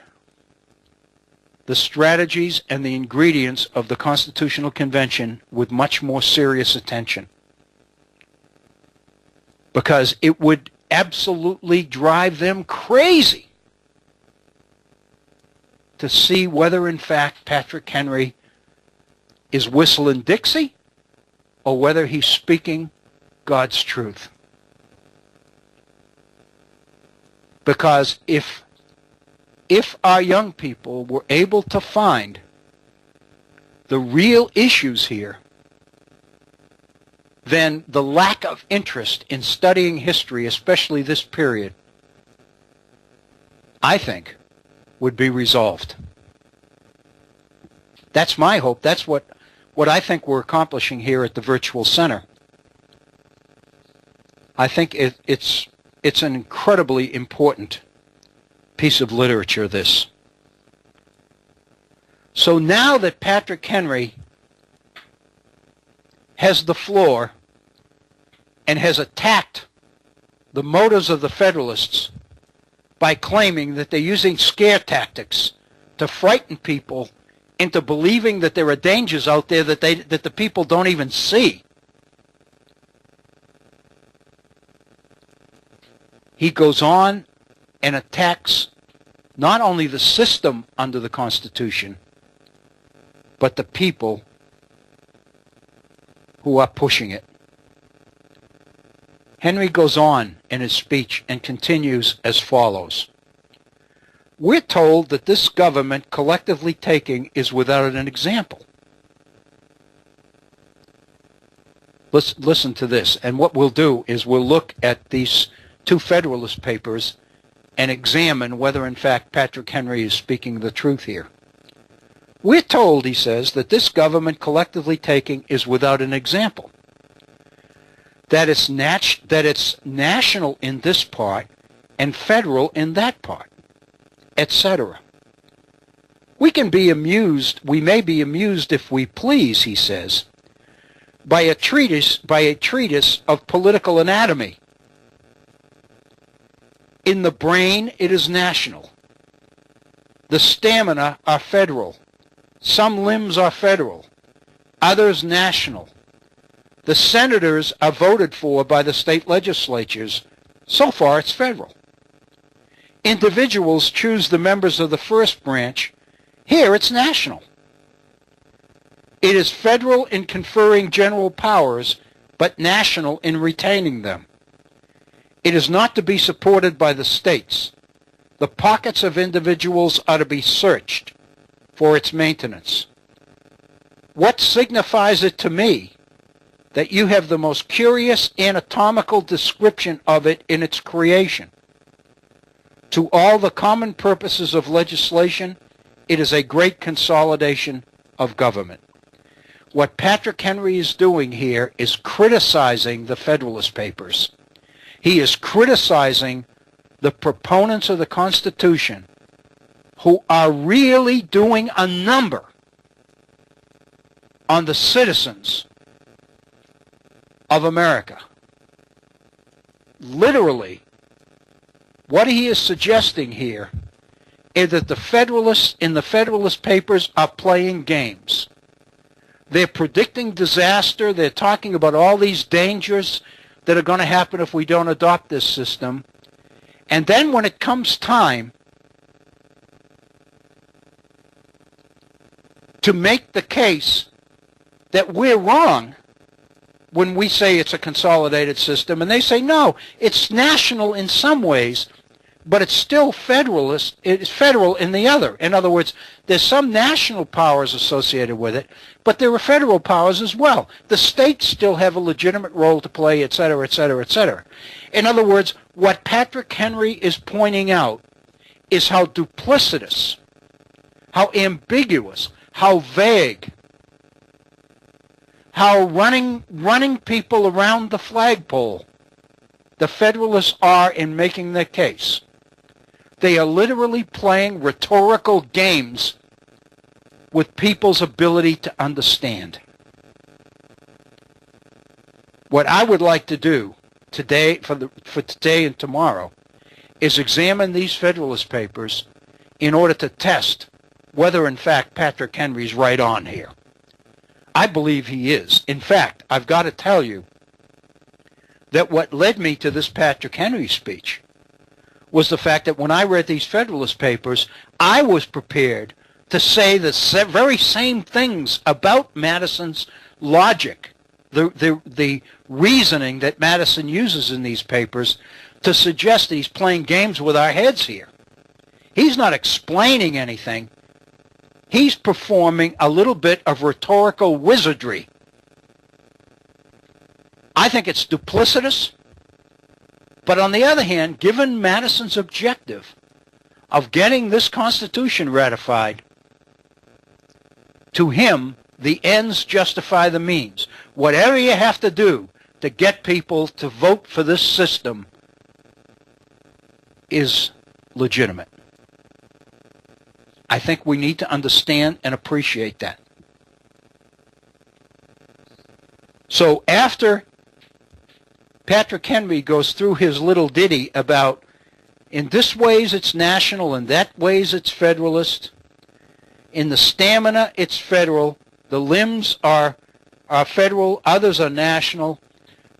B: the strategies and the ingredients of the Constitutional Convention with much more serious attention, because it would absolutely drive them crazy to see whether in fact Patrick Henry is whistling Dixie or whether he's speaking God's truth. Because if our young people were able to find the real issues here, then the lack of interest in studying history, especially this period, I think, would be resolved. That's my hope. That's what I think we're accomplishing here at the Virtual Center. I think it's an incredibly important piece of literature, this. So now that Patrick Henry has the floor and has attacked the motives of the Federalists by claiming that they're using scare tactics to frighten people into believing that there are dangers out there that the people don't even see, he goes on and attacks not only the system under the Constitution, but the people who are pushing it. Henry goes on in his speech and continues as follows. We're told that this government, collectively taking, is without an example. Listen to this, and what we'll do is we'll look at these two Federalist Papers and examine whether in fact Patrick Henry is speaking the truth here. We're told, he says, that this government collectively taking is without an example. that it's national in this part and federal in that part, etc. We can be amused, we may be amused if we please, he says, by a treatise of political anatomy. In the brain, it is national. The stamina are federal. Some limbs are federal, others national. The senators are voted for by the state legislatures. So far, it's federal. Individuals choose the members of the first branch. Here, it's national. It is federal in conferring general powers, but national in retaining them. It is not to be supported by the states. The pockets of individuals are to be searched for its maintenance. What signifies it to me that you have the most curious anatomical description of it in its creation? To all the common purposes of legislation, it is a great consolidation of government. What Patrick Henry is doing here is criticizing the Federalist Papers. He is criticizing the proponents of the Constitution who are really doing a number on the citizens of America. Literally, what he is suggesting here is that the Federalists in the Federalist Papers are playing games. They're predicting disaster. They're talking about all these dangers that are going to happen if we don't adopt this system. And then when it comes time to make the case that we're wrong when we say it's a consolidated system, and they say, no, it's national in some ways, but it's still federalist. It's federal in the other. In other words, there's some national powers associated with it, but there are federal powers as well. The states still have a legitimate role to play, et cetera, et cetera, et cetera. In other words, what Patrick Henry is pointing out is how duplicitous, how ambiguous, how vague, how running people around the flagpole the Federalists are in making their case. They are literally playing rhetorical games with people's ability to understand. What I would like to do today, for today and tomorrow, is examine these Federalist Papers in order to test whether, in fact, Patrick Henry's right on here. I believe he is. In fact, I've got to tell you that what led me to this Patrick Henry speech was the fact that when I read these Federalist Papers, I was prepared to say the very same things about Madison's logic, the reasoning that Madison uses in these papers to suggest that he's playing games with our heads here. He's not explaining anything. He's performing a little bit of rhetorical wizardry. I think it's duplicitous, but on the other hand, given Madison's objective of getting this Constitution ratified, to him, the ends justify the means. Whatever you have to do to get people to vote for this system is legitimate. I think we need to understand and appreciate that. So after Patrick Henry goes through his little ditty about in this ways it's national, in that ways it's federalist, in the stamina it's federal, the limbs are federal, others are national,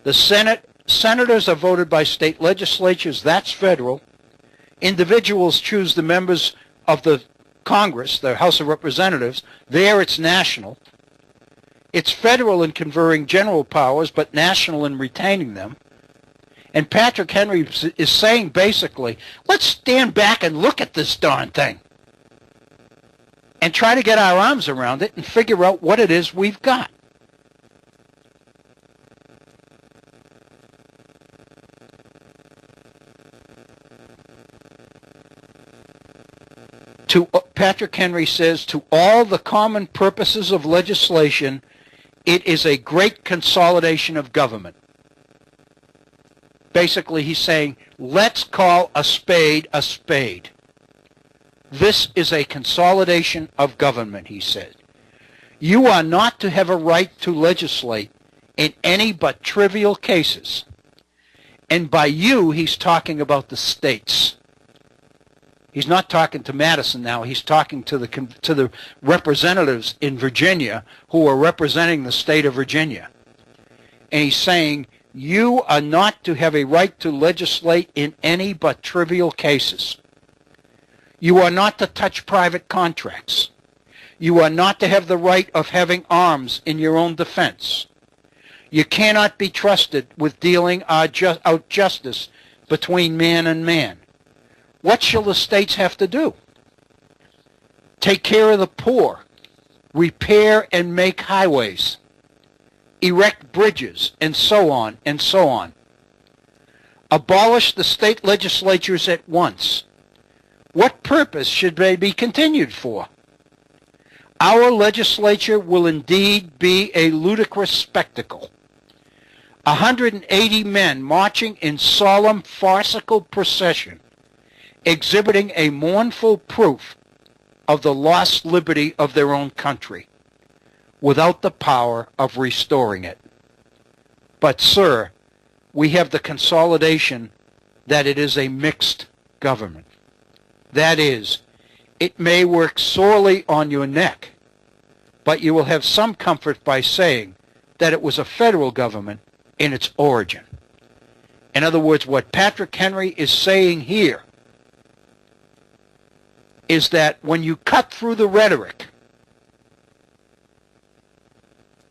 B: the senators are voted by state legislatures, that's federal, individuals choose the members of the Congress, the House of Representatives, there it's national. It's federal in conferring general powers, but national in retaining them. And Patrick Henry is saying basically, let's stand back and look at this darn thing and try to get our arms around it and figure out what it is we've got. Patrick Henry says, to all the common purposes of legislation, it is a great consolidation of government. Basically, he's saying, let's call a spade a spade. This is a consolidation of government, he said. You are not to have a right to legislate in any but trivial cases. And by you, he's talking about the states. He's not talking to Madison now. He's talking to the representatives in Virginia who are representing the state of Virginia. And he's saying, you are not to have a right to legislate in any but trivial cases. You are not to touch private contracts. You are not to have the right of having arms in your own defense. You cannot be trusted with dealing out justice between man and man. What shall the states have to do? Take care of the poor, repair and make highways, erect bridges, and so on and so on. Abolish the state legislatures at once. What purpose should they be continued for? Our legislature will indeed be a ludicrous spectacle. 180 men marching in solemn farcical procession, exhibiting a mournful proof of the lost liberty of their own country, without the power of restoring it. But, sir, we have the consolidation that it is a mixed government. That is, it may work sorely on your neck, but you will have some comfort by saying that it was a federal government in its origin. In other words, what Patrick Henry is saying here is that when you cut through the rhetoric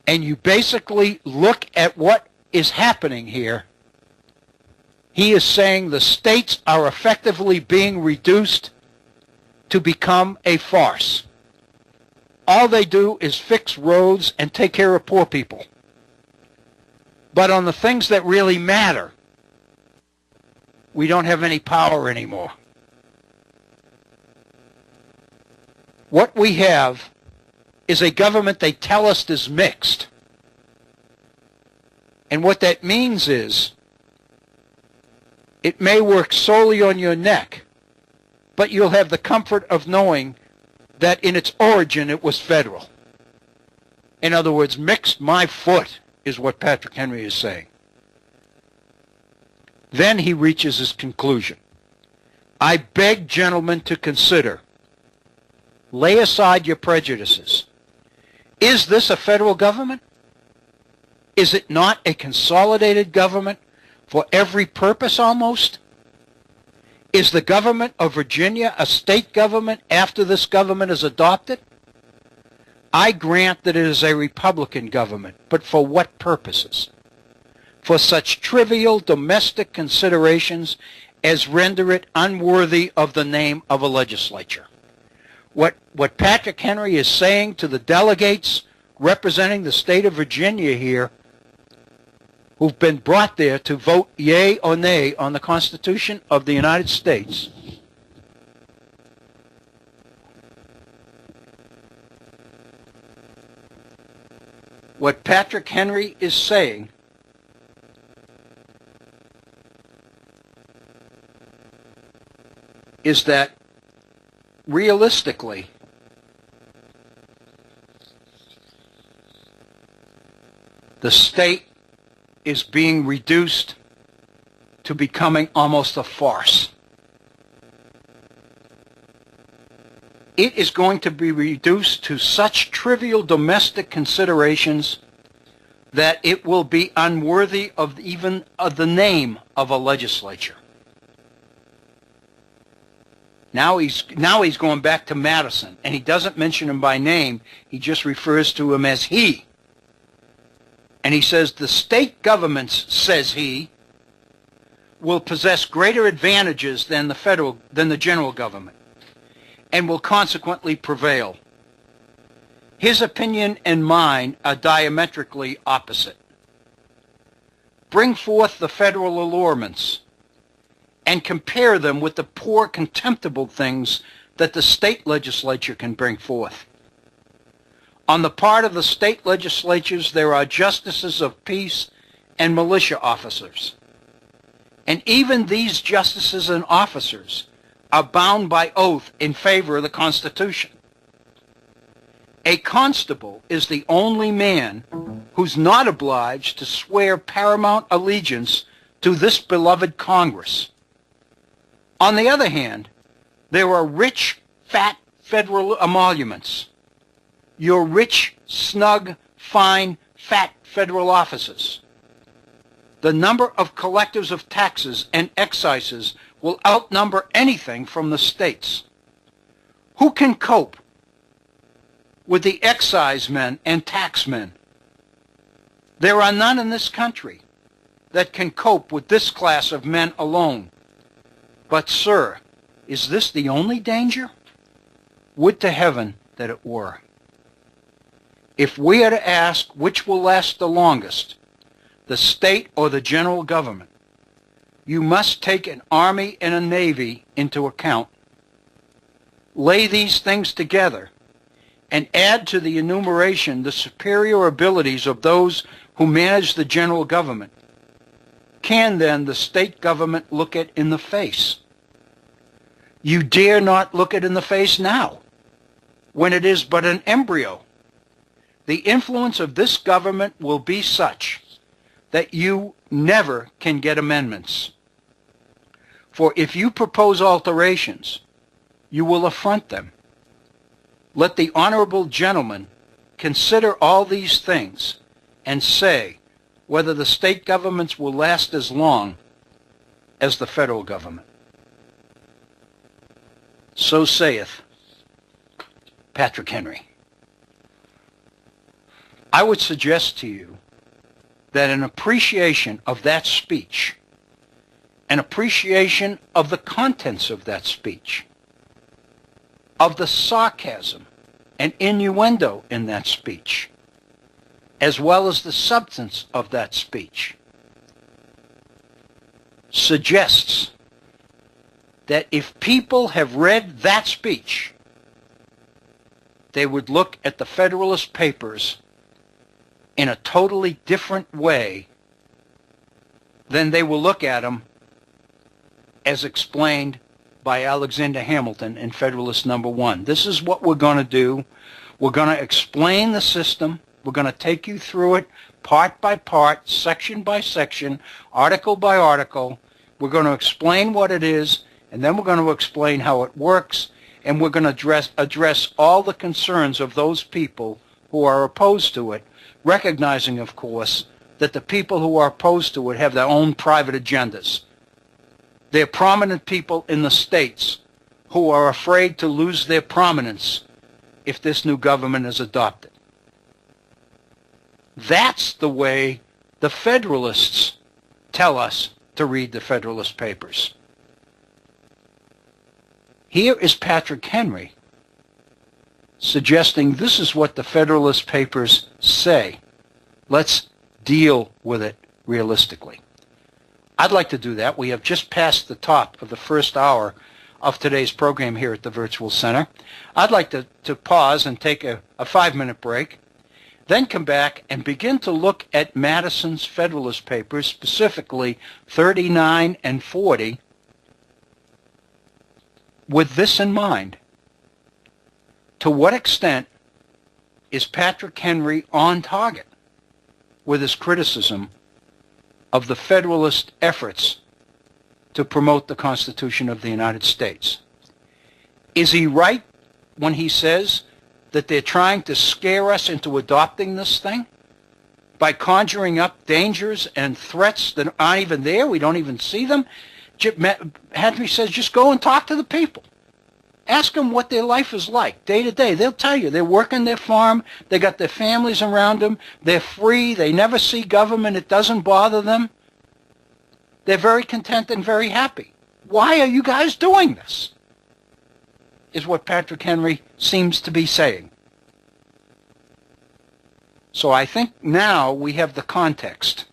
B: and you basically look at what is happening here, he is saying the states are effectively being reduced to become a farce. All they do is fix roads and take care of poor people. But on the things that really matter, we don't have any power anymore. What we have is a government they tell us is mixed. And what that means is it may work solely on your neck, but you'll have the comfort of knowing that in its origin it was federal. In other words, mixed my foot is what Patrick Henry is saying. Then he reaches his conclusion. I beg gentlemen to consider, lay aside your prejudices. Is this a federal government? Is it not a consolidated government for every purpose almost? Is the government of Virginia a state government after this government is adopted? I grant that it is a Republican government, but for what purposes? For such trivial domestic considerations as render it unworthy of the name of a legislature. What Patrick Henry is saying to the delegates representing the state of Virginia here, who've been brought there to vote yea or nay on the Constitution of the United States, what Patrick Henry is saying is that realistically, the state is being reduced to becoming almost a farce. It is going to be reduced to such trivial domestic considerations that it will be unworthy of even of the name of a legislature. Now he's going back to Madison, and he doesn't mention him by name. He just refers to him as he. And he says the state governments, says he, will possess greater advantages than the general government, and will consequently prevail. His opinion and mine are diametrically opposite. Bring forth the federal allurements and compare them with the poor, contemptible things that the state legislature can bring forth. On the part of the state legislatures, there are justices of peace and militia officers. And even these justices and officers are bound by oath in favor of the Constitution. A constable is the only man who's not obliged to swear paramount allegiance to this beloved Congress. On the other hand, there are rich, fat federal emoluments. Your rich, snug, fine, fat federal offices. The number of collectors of taxes and excises will outnumber anything from the states. Who can cope with the excise men and tax men? There are none in this country that can cope with this class of men alone. But, sir, is this the only danger? Would to heaven that it were. If we are to ask which will last the longest, the state or the general government, you must take an army and a navy into account. Lay these things together and add to the enumeration the superior abilities of those who manage the general government. Can then the state government look it in the face? You dare not look it in the face now, when it is but an embryo. The influence of this government will be such that you never can get amendments. For if you propose alterations, you will affront them. Let the honorable gentleman consider all these things and say whether the state governments will last as long as the federal government. So saith Patrick Henry. I would suggest to you that an appreciation of that speech, an appreciation of the contents of that speech, of the sarcasm and innuendo in that speech, as well as the substance of that speech, suggests that if people have read that speech, they would look at the Federalist Papers in a totally different way than they will look at them as explained by Alexander Hamilton in Federalist Number 1. This is what we're going to do. We're going to explain the system. We're going to take you through it part by part, section by section, article by article. We're going to explain what it is, and then we're going to explain how it works, and we're going to address all the concerns of those people who are opposed to it, recognizing, of course, that the people who are opposed to it have their own private agendas. They're prominent people in the states who are afraid to lose their prominence if this new government is adopted. That's the way the Federalists tell us to read the Federalist Papers. Here is Patrick Henry suggesting this is what the Federalist Papers say. Let's deal with it realistically. I'd like to do that. We have just passed the top of the first hour of today's program here at the Virtual Center. I'd like to pause and take a 5-minute break, then come back and begin to look at Madison's Federalist Papers, specifically 39 and 40, with this in mind. To what extent is Patrick Henry on target with his criticism of the Federalist efforts to promote the Constitution of the United States? Is he right when he says that they're trying to scare us into adopting this thing by conjuring up dangers and threats that aren't even there? We don't even see them. Henry says, just go and talk to the people. Ask them what their life is like day to day. They'll tell you. They're working their farm. They got their families around them. They're free. They never see government. It doesn't bother them. They're very content and very happy. Why are you guys doing this? Is what Patrick Henry seems to be saying. So I think now we have the context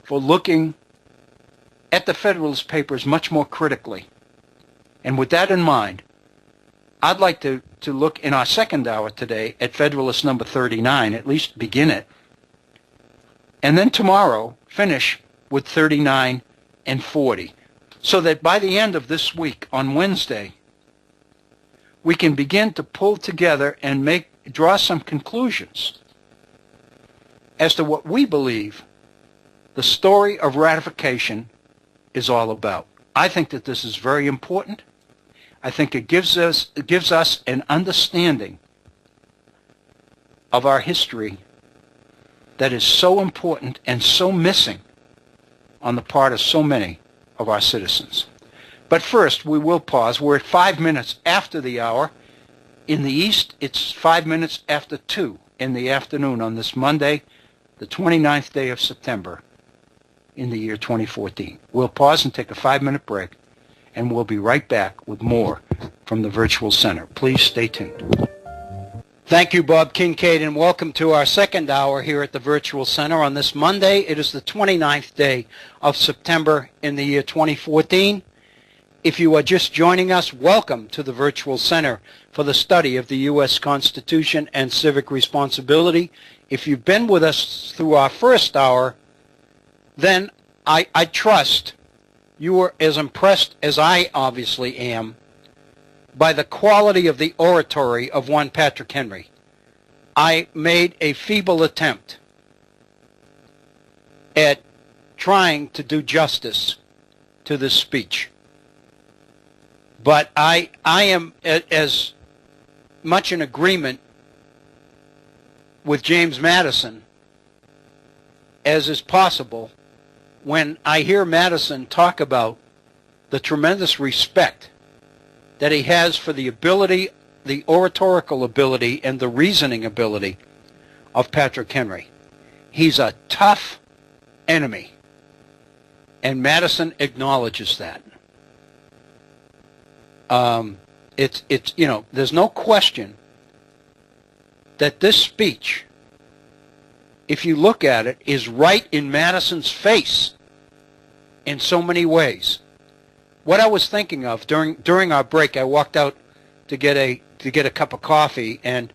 B: for looking at the Federalist Papers much more critically. And with that in mind, I'd like to look in our second hour today at Federalist number 39, at least begin it, and then tomorrow finish with 39 and 40. So that by the end of this week, on Wednesday, we can begin to pull together and draw some conclusions as to what we believe the story of ratification is all about. I think that this is very important. I think it gives us an understanding of our history that is so important and so missing on the part of so many of our citizens. But first, we will pause. We're at 5 minutes after the hour. In the East, it's 5 minutes after 2 in the afternoon on this Monday, the 29th day of September in the year 2014. We'll pause and take a 5-minute break, and we'll be right back with more from the Virtual Center. Please stay tuned. Thank you, Bob Kincaid, and welcome to our second hour here at the Virtual Center on this Monday. It is the 29th day of September in the year 2014. If you are just joining us, welcome to the Virtual Center for the study of the U.S. Constitution and civic responsibility. If you've been with us through our first hour, then I trust you were as impressed as I obviously am by the quality of the oratory of one Patrick Henry. I made a feeble attempt at trying to do justice to this speech. But I am as much in agreement with James Madison as is possible when I hear Madison talk about the tremendous respect that he has for the ability, the oratorical ability, and the reasoning ability of Patrick Henry. He's a tough enemy, and Madison acknowledges that. It's you know, there's no question that this speech, if you look at it, is right in Madison's face in so many ways. What I was thinking of during our break, I walked out to get a cup of coffee, and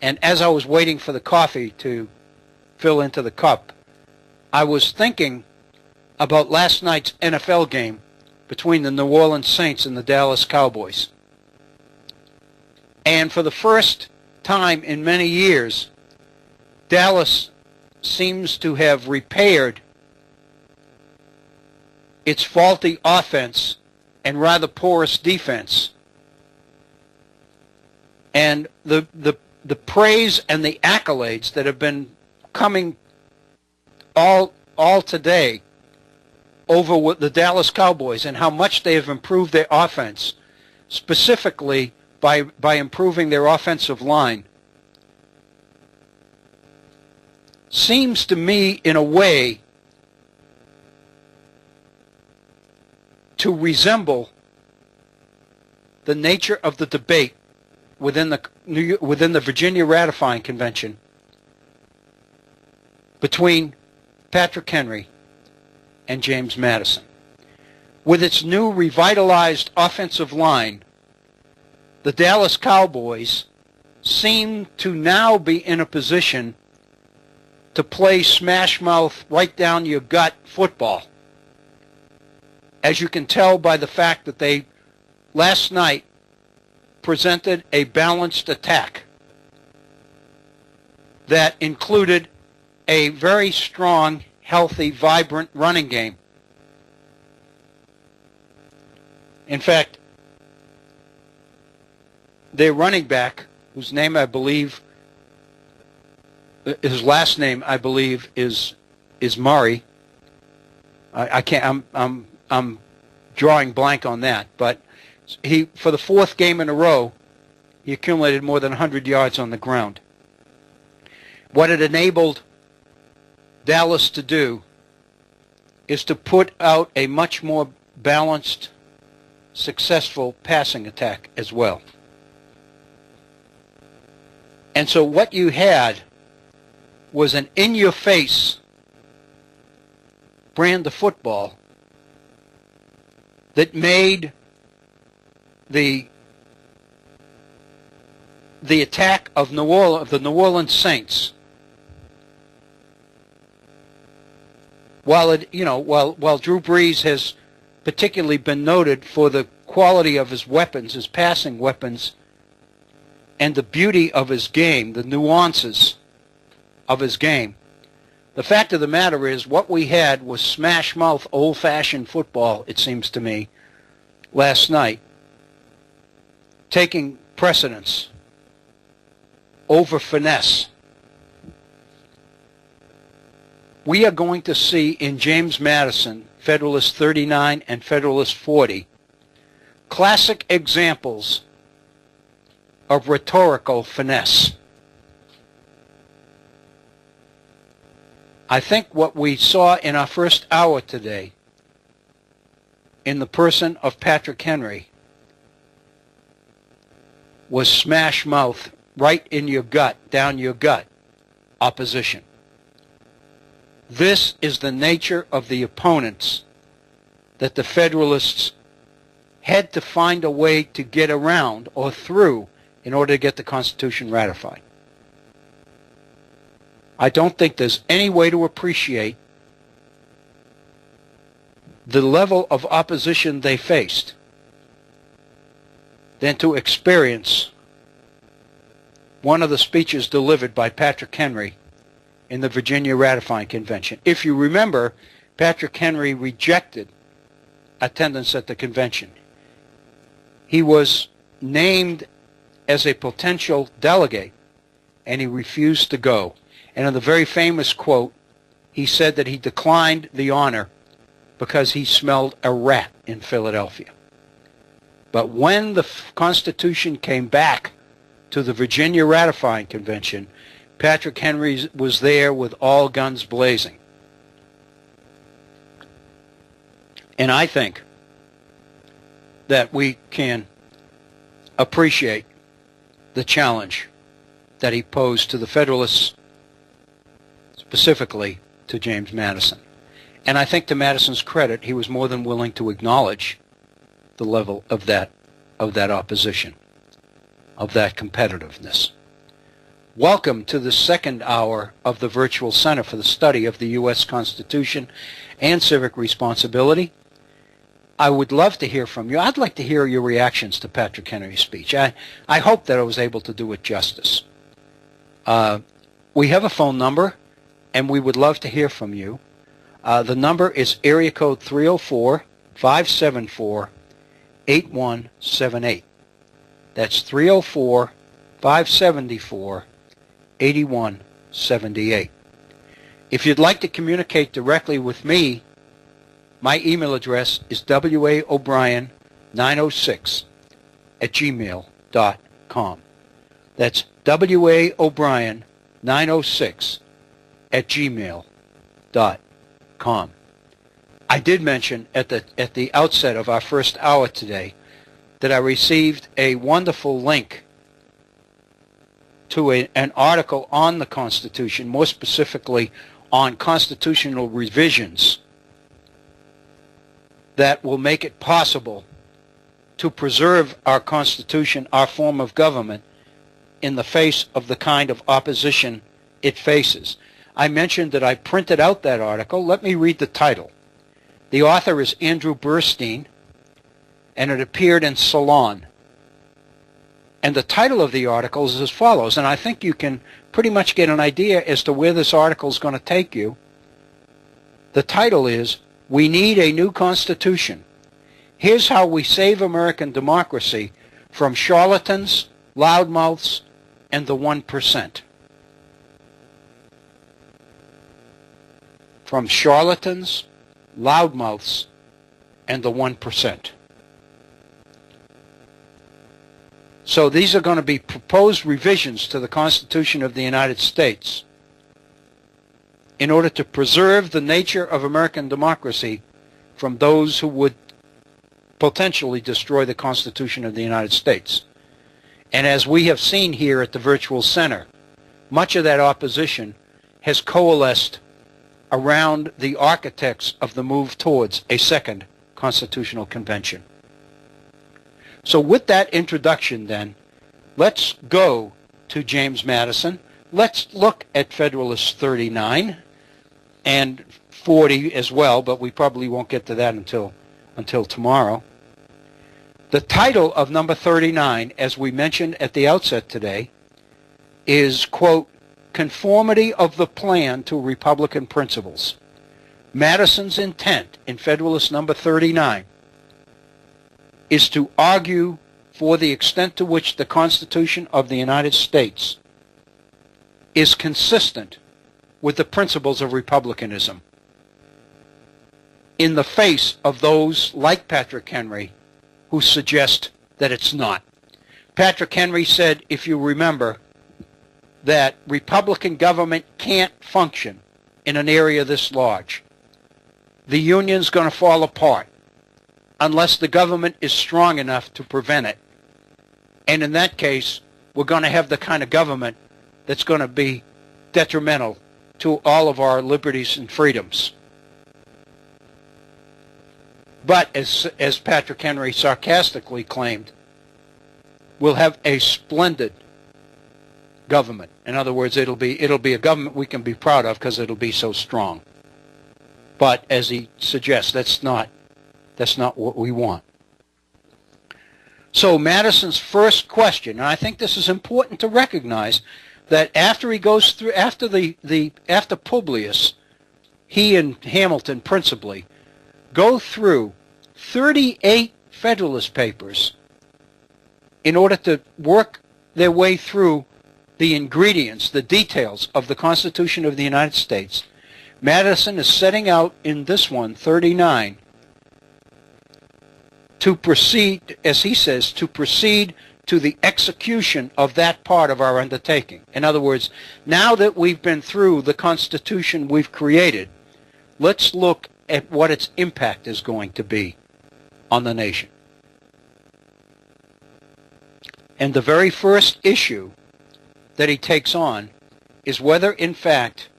B: as I was waiting for the coffee to fill into the cup, I was thinking about last night's NFL game between the New Orleans Saints and the Dallas Cowboys. And for the first time in many years, Dallas seems to have repaired its faulty offense and rather porous defense. And the praise and the accolades that have been coming all today over the Dallas Cowboys and how much they have improved their offense, specifically by improving their offensive line, seems to me in a way to resemble the nature of the debate within the Virginia Ratifying Convention between Patrick Henry and James Madison. With its new revitalized offensive line, the Dallas Cowboys seem to now be in a position to play smash mouth, right down your gut football. As you can tell by the fact that they last night presented a balanced attack that included a very strong, healthy, vibrant running game. In fact, their running back, whose name I believe, his last name I believe is Murray. I can't. I'm drawing blank on that, but he, for the fourth game in a row, he accumulated more than 100 yards on the ground. What it enabled Dallas to do is to put out a much more balanced, successful passing attack as well. And so what you had was an in-your-face brand of football that made the attack of the New Orleans Saints while Drew Brees has particularly been noted for the quality of his weapons, his passing weapons, and the beauty of his game, the nuances of his game, the fact of the matter is what we had was smash-mouth, old-fashioned football, it seems to me, last night, taking precedence over finesse. We are going to see in James Madison, Federalist 39 and Federalist 40, classic examples of rhetorical finesse. I think what we saw in our first hour today in the person of Patrick Henry was smash mouth, right in your gut, down your gut, opposition. This is the nature of the opponents that the Federalists had to find a way to get around or through in order to get the Constitution ratified. I don't think there's any way to appreciate the level of opposition they faced than to experience one of the speeches delivered by Patrick Henry in the Virginia Ratifying Convention. If you remember, Patrick Henry rejected attendance at the convention. He was named as a potential delegate, and he refused to go. And in the very famous quote, he said that he declined the honor because he smelled a rat in Philadelphia. But when the Constitution came back to the Virginia Ratifying Convention, Patrick Henry was there with all guns blazing. And I think that we can appreciate the challenge that he posed to the Federalists, specifically to James Madison. And I think to Madison's credit, he was more than willing to acknowledge the level of that opposition, of that competitiveness. Welcome to the second hour of the Virtual Center for the Study of the U.S. Constitution and Civic Responsibility. I would love to hear from you. I'd like to hear your reactions to Patrick Henry's speech. I hope that I was able to do it justice. We have a phone number, and we would love to hear from you. The number is area code 304-574-8178. That's 304-574-8178. If you'd like to communicate directly with me, my email address is waobrien906@gmail.com. That's waobrien906@gmail.com. I did mention at the outset of our first hour today that I received a wonderful link to an article on the Constitution, more specifically on constitutional revisions that will make it possible to preserve our Constitution, our form of government, in the face of the kind of opposition it faces. I mentioned that I printed out that article. Let me read the title. The author is Andrew Burstein, and it appeared in Salon. And the title of the article is as follows, and I think you can pretty much get an idea as to where this article is going to take you. The title is, "We Need a New Constitution. Here's how we save American democracy from charlatans, loudmouths, and the 1%. From charlatans, loudmouths, and the 1%. So these are going to be proposed revisions to the Constitution of the United States in order to preserve the nature of American democracy from those who would potentially destroy the Constitution of the United States. And as we have seen here at the Virtual Center, much of that opposition has coalesced around the architects of the move towards a second constitutional convention. So with that introduction then, let's go to James Madison. Let's look at Federalist 39. and 40 as well, but we probably won't get to that until tomorrow. The title of number 39, as we mentioned at the outset today, is, quote, Conformity of the Plan to Republican Principles. Madison's intent in Federalist number 39 is to argue for the extent to which the Constitution of the United States is consistent with the principles of republicanism in the face of those like Patrick Henry who suggest that it's not. Patrick Henry said, if you remember, that Republican government can't function in an area this large. The Union's going to fall apart unless the government is strong enough to prevent it. And in that case, we're going to have the kind of government that's going to be detrimental to all of our liberties and freedoms. But as Patrick Henry sarcastically claimed, we'll have a splendid government. In other words, it'll be a government we can be proud of because it'll be so strong. But as he suggests, that's not what we want. So Madison's first question, and I think this is important to recognize, that after he goes through, after Publius, he and Hamilton principally go through 38 Federalist Papers in order to work their way through the ingredients, the details of the Constitution of the United States. Madison is setting out in this one, 39, to proceed, as he says, to proceed to the execution of that part of our undertaking. In other words, now that we've been through the Constitution we've created, let's look at what its impact is going to be on the nation. And the very first issue that he takes on is whether, in fact,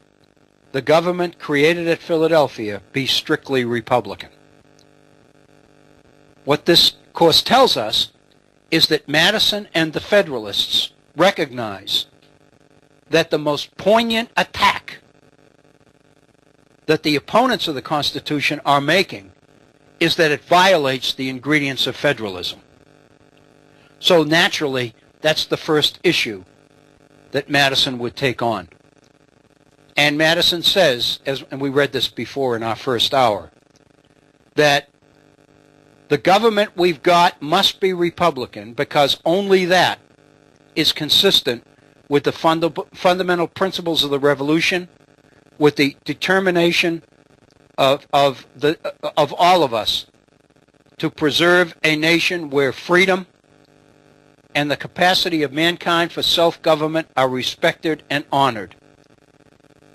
B: the government created at Philadelphia be strictly Republican. What this course tells us is that Madison and the Federalists recognize that the most poignant attack that the opponents of the Constitution are making is that it violates the ingredients of federalism. So naturally, that's the first issue that Madison would take on. And Madison says, and we read this before in our first hour, that the government we've got must be Republican because only that is consistent with the fundamental principles of the Revolution, with the determination of all of us to preserve a nation where freedom and the capacity of mankind for self-government are respected and honored.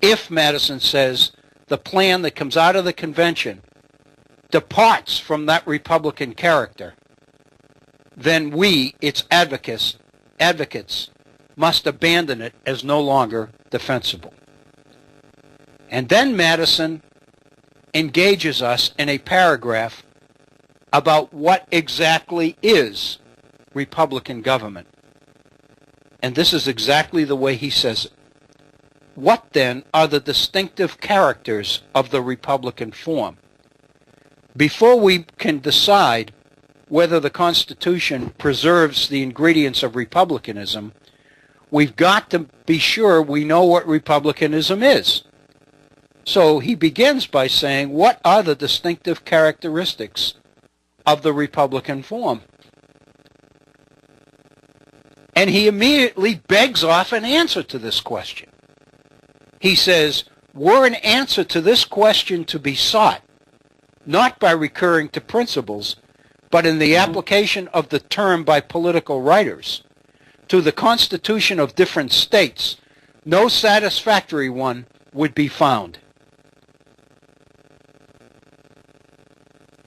B: If, Madison says, the plan that comes out of the convention departs from that Republican character, then we, its advocates, must abandon it as no longer defensible. And then Madison engages us in a paragraph about what exactly is Republican government. And this is exactly the way he says it. What then are the distinctive characters of the Republican form? Before we can decide whether the Constitution preserves the ingredients of republicanism, we've got to be sure we know what republicanism is. So he begins by saying, what are the distinctive characteristics of the Republican form? And he immediately begs off an answer to this question. He says, were an answer to this question to be sought, not by recurring to principles, but in the application of the term by political writers to the Constitution of different states, no satisfactory one would be found.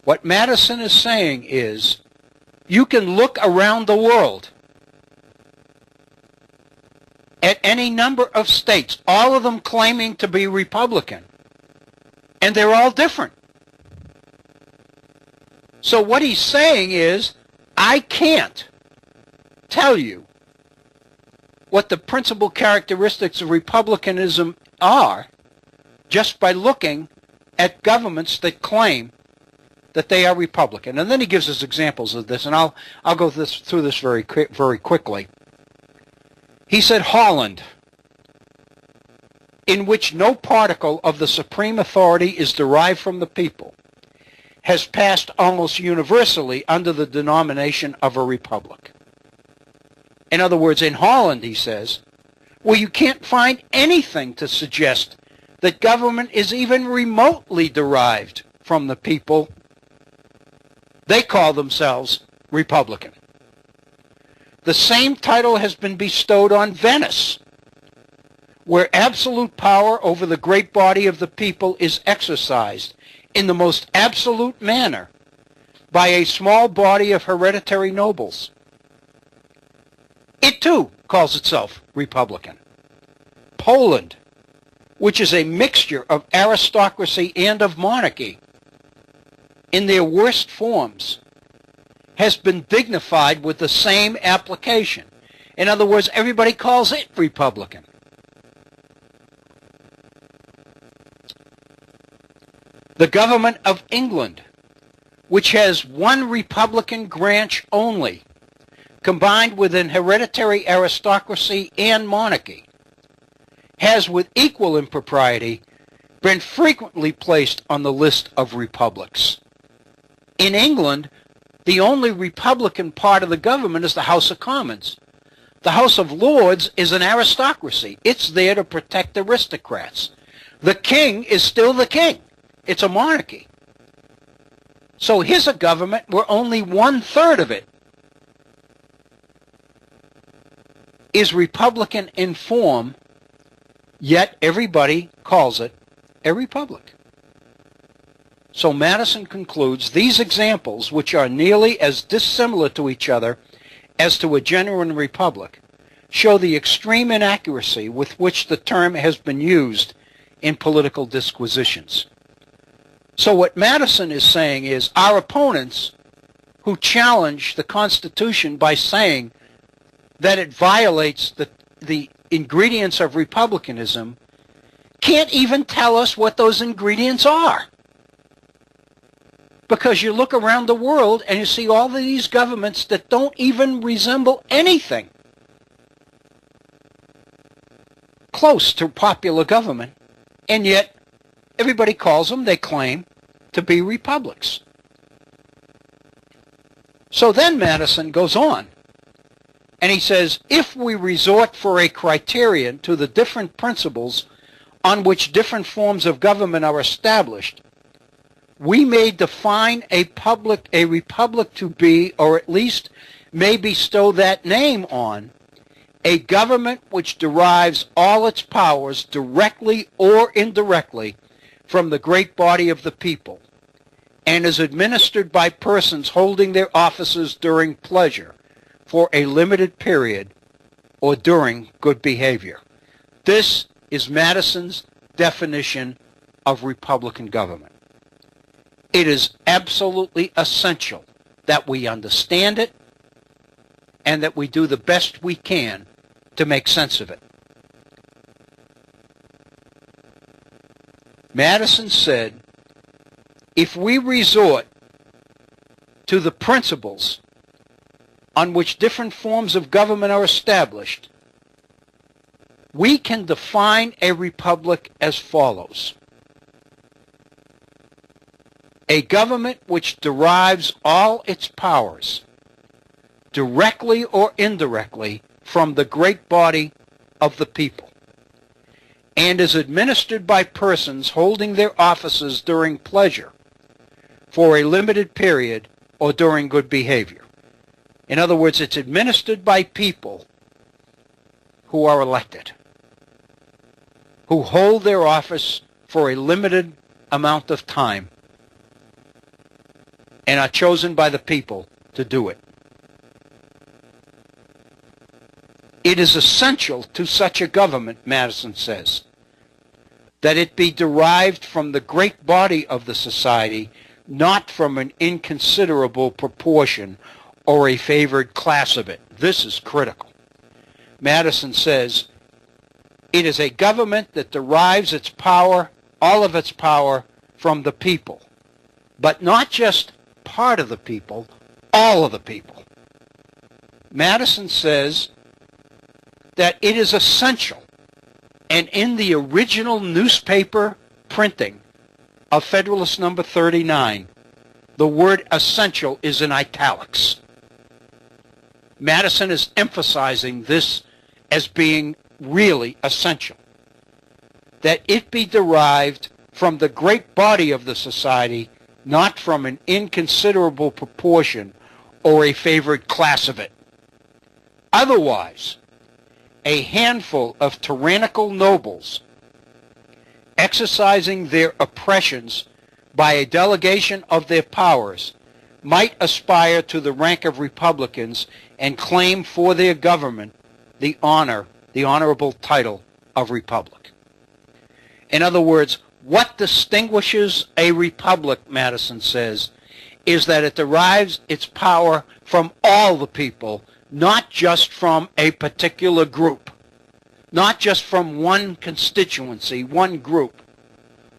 B: What Madison is saying is, you can look around the world at any number of states, all of them claiming to be Republican, and they're all different. So what he's saying is, I can't tell you what the principal characteristics of republicanism are just by looking at governments that claim that they are Republican. And then he gives us examples of this, and I'll go through this very quickly. He said Holland, in which no particle of the supreme authority is derived from the people, has passed almost universally under the denomination of a republic. In other words, in Holland, he says, well, you can't find anything to suggest that government is even remotely derived from the people. They call themselves Republican. The same title has been bestowed on Venice, where absolute power over the great body of the people is exercised in the most absolute manner by a small body of hereditary nobles. It too calls itself Republican. Poland, which is a mixture of aristocracy and of monarchy, in their worst forms, has been dignified with the same application. In other words, everybody calls it Republican. The government of England, which has one Republican branch only, combined with an hereditary aristocracy and monarchy, has with equal impropriety been frequently placed on the list of republics. In England, the only Republican part of the government is the House of Commons. The House of Lords is an aristocracy. It's there to protect aristocrats. The king is still the king. It's a monarchy. So here's a government where only 1/3 of it is Republican in form, yet everybody calls it a republic. So Madison concludes, these examples, which are nearly as dissimilar to each other as to a genuine republic, show the extreme inaccuracy with which the term has been used in political disquisitions. So what Madison is saying is our opponents who challenge the Constitution by saying that it violates the ingredients of republicanism can't even tell us what those ingredients are. Because you look around the world and you see all of these governments that don't even resemble anything close to popular government, and yet everybody calls them, they claim, to be republics. So then Madison goes on, and he says, if we resort for a criterion to the different principles on which different forms of government are established, we may define a republic to be, or at least may bestow that name on, a government which derives all its powers directly or indirectly from the great body of the people, and is administered by persons holding their offices during pleasure, for a limited period, or during good behavior. This is Madison's definition of Republican government. It is absolutely essential that we understand it and that we do the best we can to make sense of it. Madison said, if we resort to the principles on which different forms of government are established, we can define a republic as follows. A government which derives all its powers, directly or indirectly, from the great body of the people, and is administered by persons holding their offices during pleasure, for a limited period, or during good behavior. In other words, it's administered by people who are elected, who hold their office for a limited amount of time, and are chosen by the people to do it. It is essential to such a government, Madison says, that it be derived from the great body of the society, not from an inconsiderable proportion or a favored class of it. This is critical. Madison says, it is a government that derives its power all of its power from the people, but not just part of the people, all of the people. Madison says that it is essential, and in the original newspaper printing of Federalist number 39, the word essential is in italics. Madison is emphasizing this as being really essential, that it be derived from the great body of the society, not from an inconsiderable proportion or a favored class of it. Otherwise, a handful of tyrannical nobles exercising their oppressions by a delegation of their powers might aspire to the rank of republicans and claim for their government the honorable title of republic. In other words, what distinguishes a republic, Madison says, is that it derives its power from all the people, not just from a particular group, not just from one constituency, one group,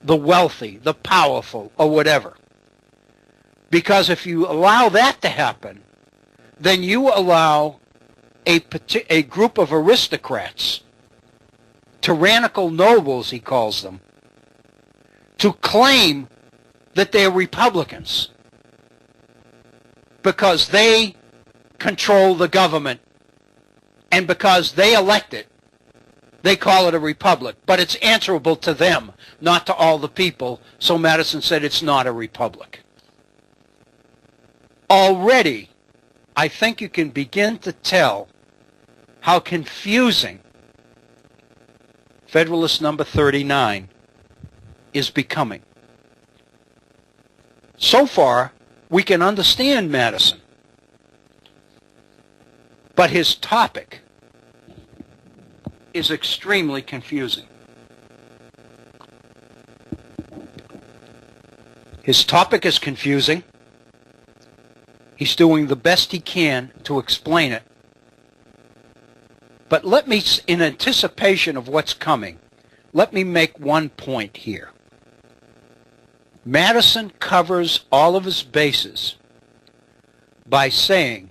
B: the wealthy, the powerful, or whatever. Because if you allow that to happen, then you allow a group of aristocrats, tyrannical nobles, he calls them, to claim that they're Republicans because they control the government, and because they elect it, they call it a republic. But it's answerable to them, not to all the people, so Madison said it's not a republic. Already, I think you can begin to tell how confusing Federalist number 39 is becoming. So far, we can understand Madison, but his topic is extremely confusing. His topic is confusing. He's doing the best he can to explain it. But let me, in anticipation of what's coming, let me make one point here. Madison covers all of his bases by saying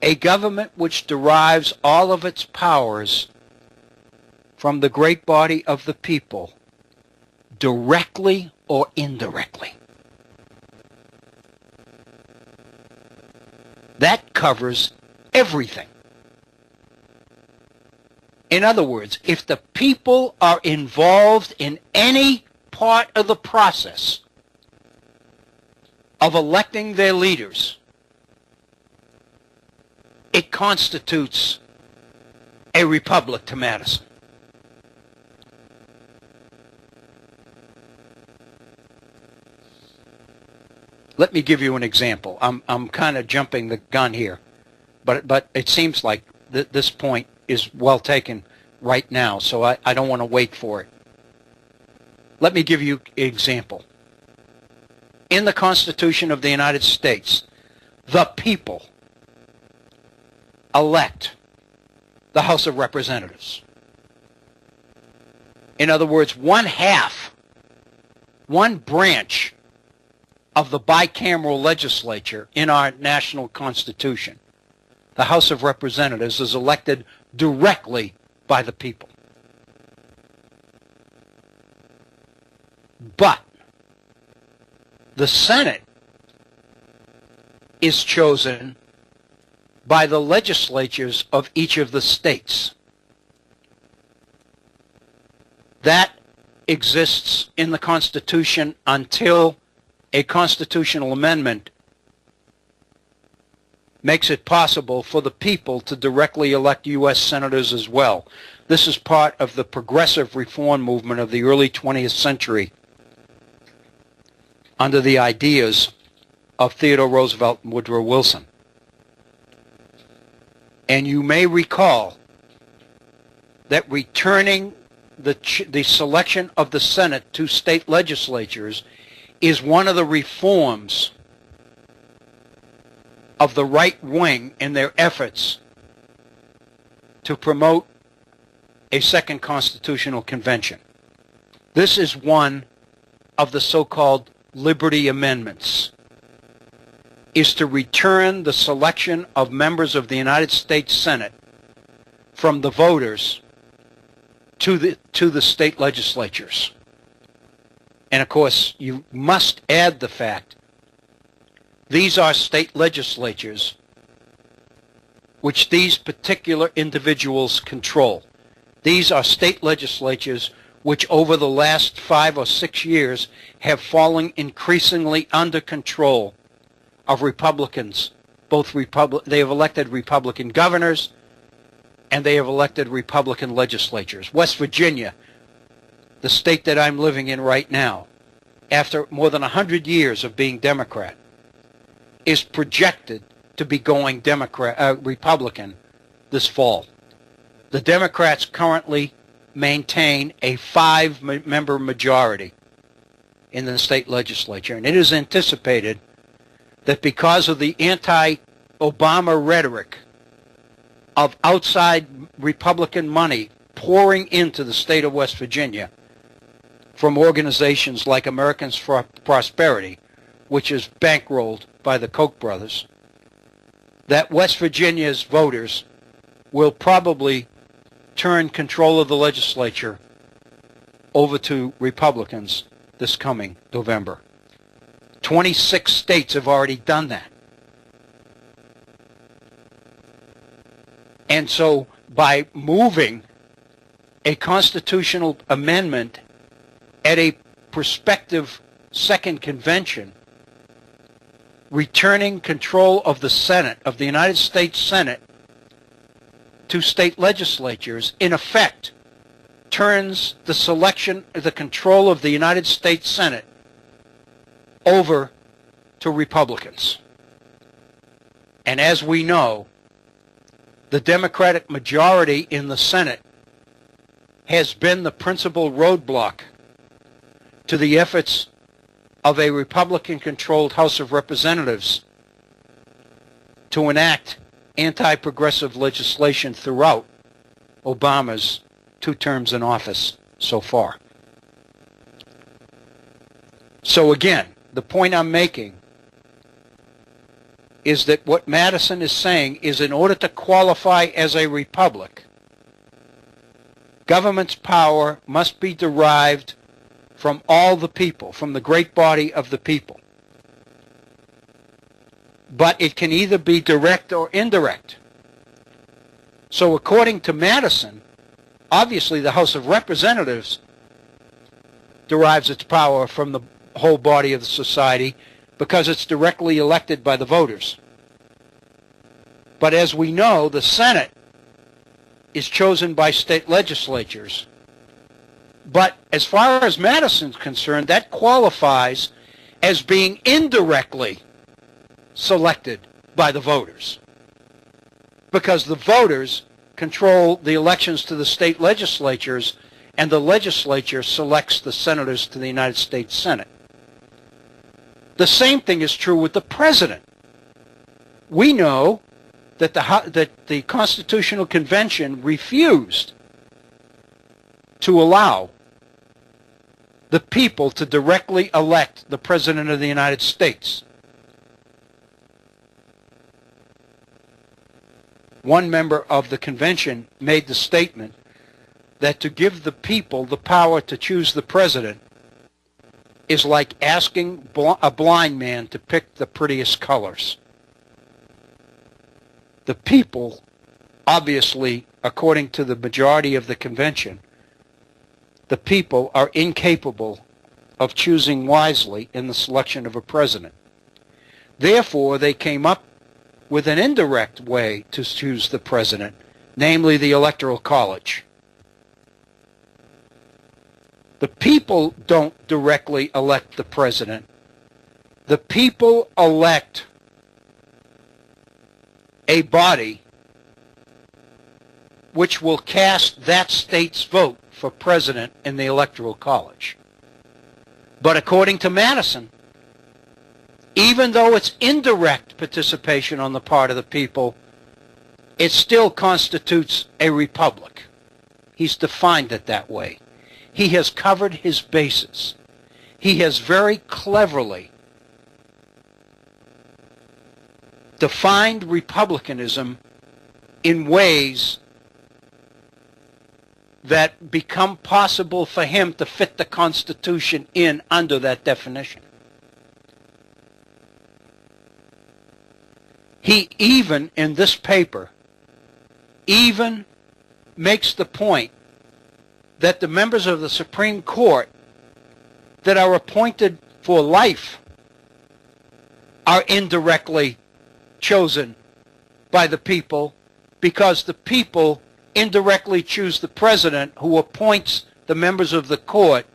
B: a government which derives all of its powers from the great body of the people, directly or indirectly. That covers everything. In other words, if the people are involved in any part of the process of electing their leaders, it constitutes a republic to Madison. Let me give you an example. I'm kind of jumping the gun here, but it seems like this point is well taken right now, so I don't want to wait for it. Let me give you an example. In the Constitution of the United States, the people elect the House of Representatives. In other words, one branch of the bicameral legislature in our national Constitution, the House of Representatives, is elected directly by the people. But the Senate is chosen by the legislatures of each of the states. That exists in the Constitution until a constitutional amendment makes it possible for the people to directly elect U.S. senators as well. This is part of the progressive reform movement of the early 20th century under the ideas of Theodore Roosevelt and Woodrow Wilson. And you may recall that returning the selection of the Senate to state legislatures is one of the reforms of the right wing in their efforts to promote a second constitutional convention. This is one of the so-called Liberty Amendments, is to return the selection of members of the United States Senate from the voters to the state legislatures. And of course, you must add the fact these are state legislatures which these particular individuals control. These are state legislatures which over the last 5 or 6 years have fallen increasingly under control of Republicans. They have elected Republican governors and they have elected Republican legislatures. West Virginia, the state that I'm living in right now, after more than 100 years of being Democrat, is projected to be going Republican this fall. The Democrats currently maintain a 5-member majority in the state legislature, and it is anticipated that because of the anti-Obama rhetoric of outside Republican money pouring into the state of West Virginia from organizations like Americans for Prosperity, which is bankrolled by the Koch brothers, that West Virginia's voters will probably turn control of the legislature over to Republicans this coming November. 26 states have already done that. And so by moving a constitutional amendment at a prospective second convention, returning control of the Senate, of the United States Senate, to state legislatures, in effect, turns the control of the United States Senate over to Republicans. And as we know, the Democratic majority in the Senate has been the principal roadblock to the efforts of a Republican-controlled House of Representatives to enact anti-progressive legislation throughout Obama's 2 terms in office so far. So again, the point I'm making is that what Madison is saying is, in order to qualify as a republic, government's power must be derived from all the people, from the great body of the people. But it can either be direct or indirect. So according to Madison, obviously the House of Representatives derives its power from the whole body of the society because it's directly elected by the voters. But as we know, the Senate is chosen by state legislatures. But as far as Madison's concerned, that qualifies as being indirectly selected by the voters, because the voters control the elections to the state legislatures, and the legislature selects the senators to the United States Senate. The same thing is true with the president. We know that the Constitutional Convention refused to allow the people to directly elect the President of the United States. One member of the convention made the statement that to give the people the power to choose the president is like asking a blind man to pick the prettiest colors. The people, obviously, according to the majority of the convention, the people are incapable of choosing wisely in the selection of a president. Therefore, they came up with an indirect way to choose the president, namely the Electoral College. The people don't directly elect the president. The people elect a body which will cast that state's vote for president in the Electoral College. But according to Madison, even though it's indirect participation on the part of the people, it still constitutes a republic. He's defined it that way. he has covered his bases. He has very cleverly defined republicanism in ways that become possible for him to fit the Constitution in under that definition. He even, in this paper, even makes the point that the members of the Supreme Court that are appointed for life are indirectly chosen by the people because the people indirectly choose the president who appoints the members of the court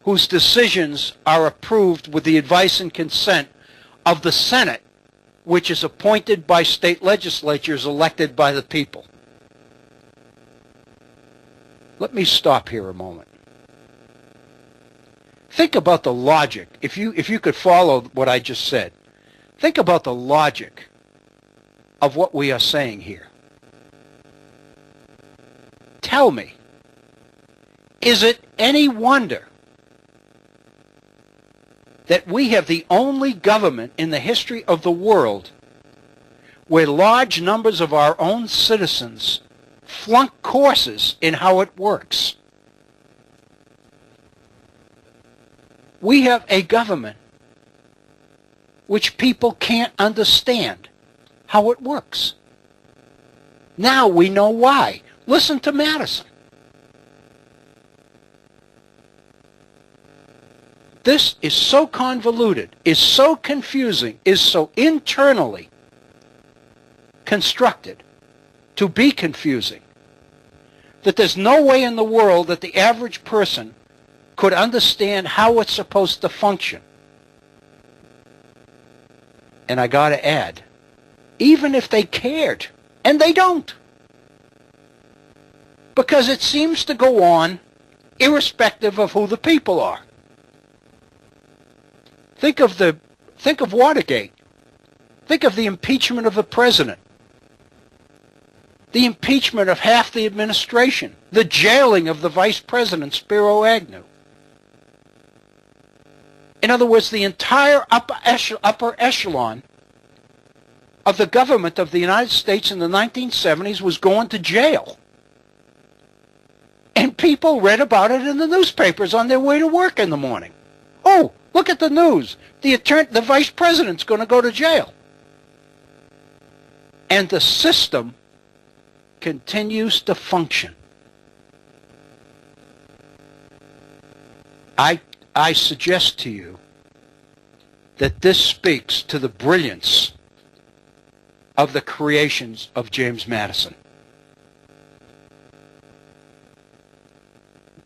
B: whose decisions are approved with the advice and consent of the Senate, which is appointed by state legislatures elected by the people. Let me stop here a moment. Think about the logic. If you could follow what I just said, think about the logic of what we are saying here. Tell me, is it any wonder that we have the only government in the history of the world where large numbers of our own citizens flunk courses in how it works? We have a government which people can't understand how it works. Now we know why. Listen to Madison. This is so convoluted, is so confusing, is so internally constructed to be confusing that there's no way in the world that the average person could understand how it's supposed to function. And I got to add, even if they cared, and they don't, because it seems to go on irrespective of who the people are. Think of Watergate. Think of the impeachment of the president, the impeachment of half the administration, the jailing of the vice president, Spiro Agnew. In other words, the entire upper echelon of the government of the United States in the 1970s was going to jail. And people read about it in the newspapers on their way to work in the morning. Oh, look at the news. The vice president's going to go to jail. And the system continues to function. I suggest to you that this speaks to the brilliance of the creations of James Madison.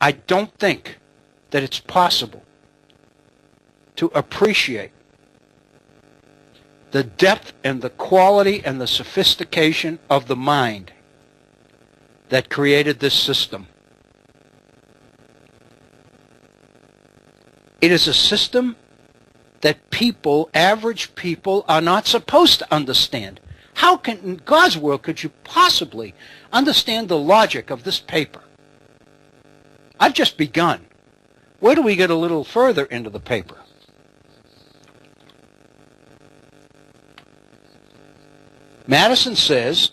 B: I don't think that it's possible to appreciate the depth and the quality and the sophistication of the mind that created this system. It is a system that people, average people, are not supposed to understand. How can, in God's world, could you possibly understand the logic of this paper? I've just begun. Where do we get a little further into the paper? Madison says,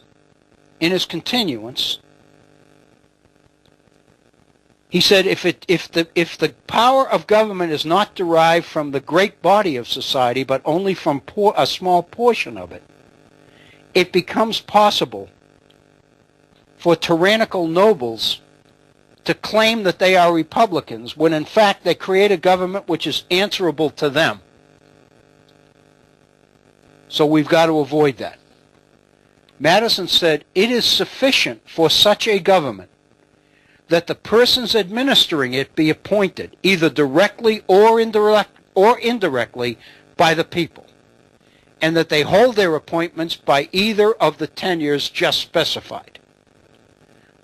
B: in his continuance, he said, if the power of government is not derived from the great body of society, but only from a small portion of it, it becomes possible for tyrannical nobles to claim that they are Republicans, when in fact they create a government which is answerable to them. So we've got to avoid that. Madison said, it is sufficient for such a government that the persons administering it be appointed, either directly or indirectly, by the people, and that they hold their appointments by either of the tenures just specified.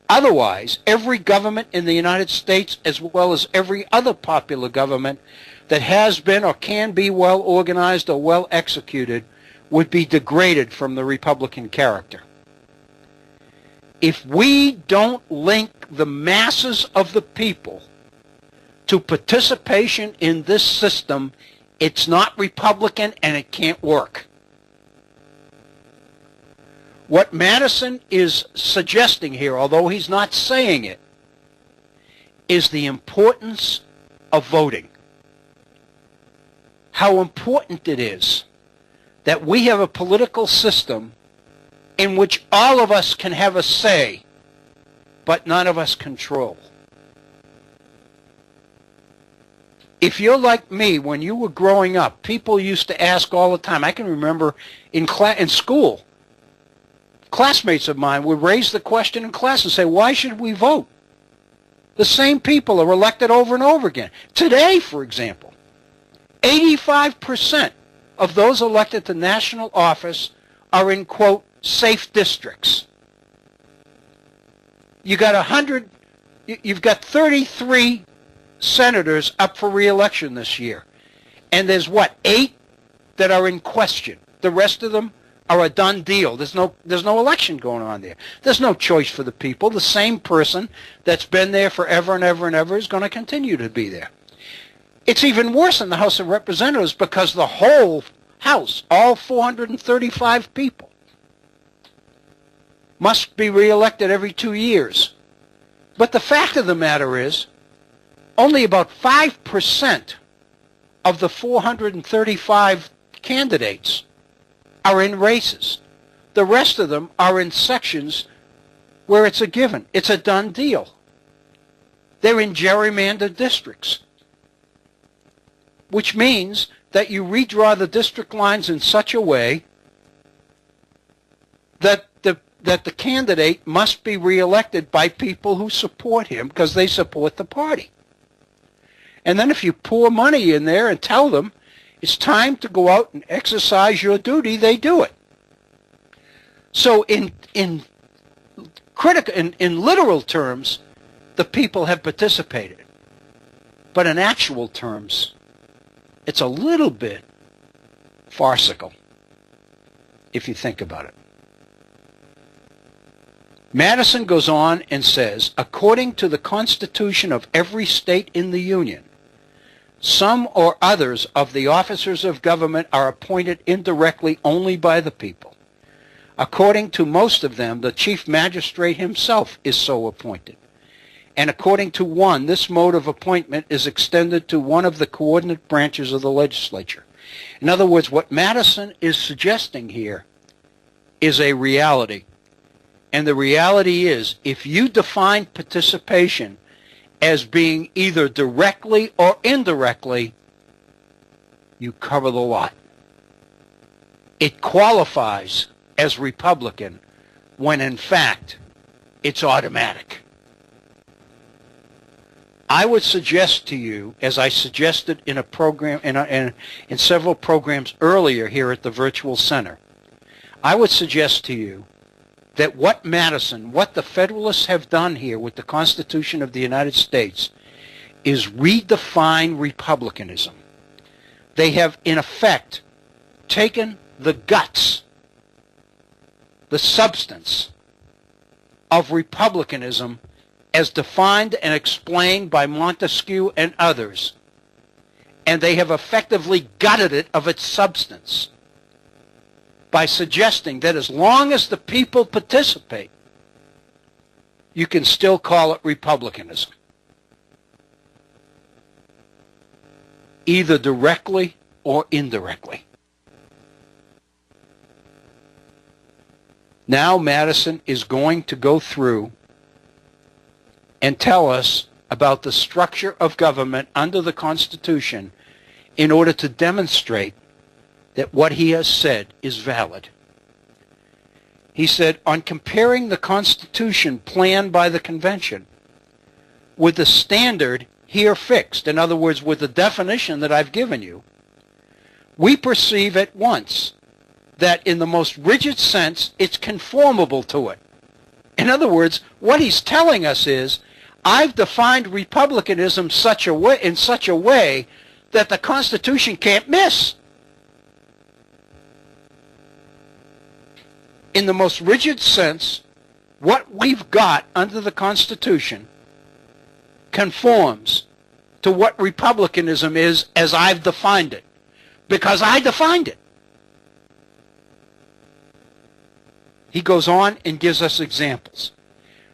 B: Otherwise, every government in the United States, as well as every other popular government that has been or can be well organized or well executed, would be degraded from the Republican character. If we don't link the masses of the people to participation in this system, it's not Republican and it can't work. What Madison is suggesting here, although he's not saying it, is the importance of voting. How important it is that we have a political system in which all of us can have a say, but none of us control. If you're like me, when you were growing up, people used to ask all the time. I can remember in school, classmates of mine would raise the question in class and say, why should we vote? The same people are elected over and over again. Today, for example, 85% of those elected to national office are in, quote, safe districts. You've got 33 senators up for re-election this year. And there's, 8 that are in question. The rest of them are a done deal. There's no election going on there. There's no choice for the people. The same person that's been there forever and ever and ever is going to continue to be there. It's even worse in the House of Representatives because the whole House, all 435 people, must be reelected every 2 years. But the fact of the matter is, only about 5% of the 435 candidates are in races. The rest of them are in sections where it's a given. It's a done deal. They're in gerrymandered districts, which means that you redraw the district lines in such a way that the candidate must be reelected by people who support him because they support the party. And then if you pour money in there and tell them it's time to go out and exercise your duty, they do it. So in literal terms, the people have participated. But in actual terms, it's a little bit farcical, if you think about it. Madison goes on and says, according to the Constitution of every state in the Union, some or others of the officers of government are appointed indirectly only by the people. According to most of them, the chief magistrate himself is so appointed. And according to one, this mode of appointment is extended to one of the coordinate branches of the legislature. In other words, what Madison is suggesting here is a reality. And the reality is, if you define participation as being either directly or indirectly, you cover the lot. It qualifies as Republican when in fact it's automatic. I would suggest to you, as I suggested in a program, in several programs earlier here at the Virtual Center, I would suggest to you that what the Federalists have done here with the Constitution of the United States is redefine republicanism. They have, in effect, taken the guts, the substance of republicanism as defined and explained by Montesquieu and others, and they have effectively gutted it of its substance by suggesting that as long as the people participate, you can still call it republicanism, either directly or indirectly. Now Madison is going to go through and tell us about the structure of government under the Constitution in order to demonstrate that what he has said is valid. He said, on comparing the Constitution planned by the Convention with the standard here fixed, in other words, with the definition that I've given you, we perceive at once that in the most rigid sense, it's conformable to it. In other words, what he's telling us is, I've defined republicanism in such a way that the Constitution can't miss. In the most rigid sense, what we've got under the Constitution conforms to what republicanism is as I've defined it, because I defined it. He goes on and gives us examples.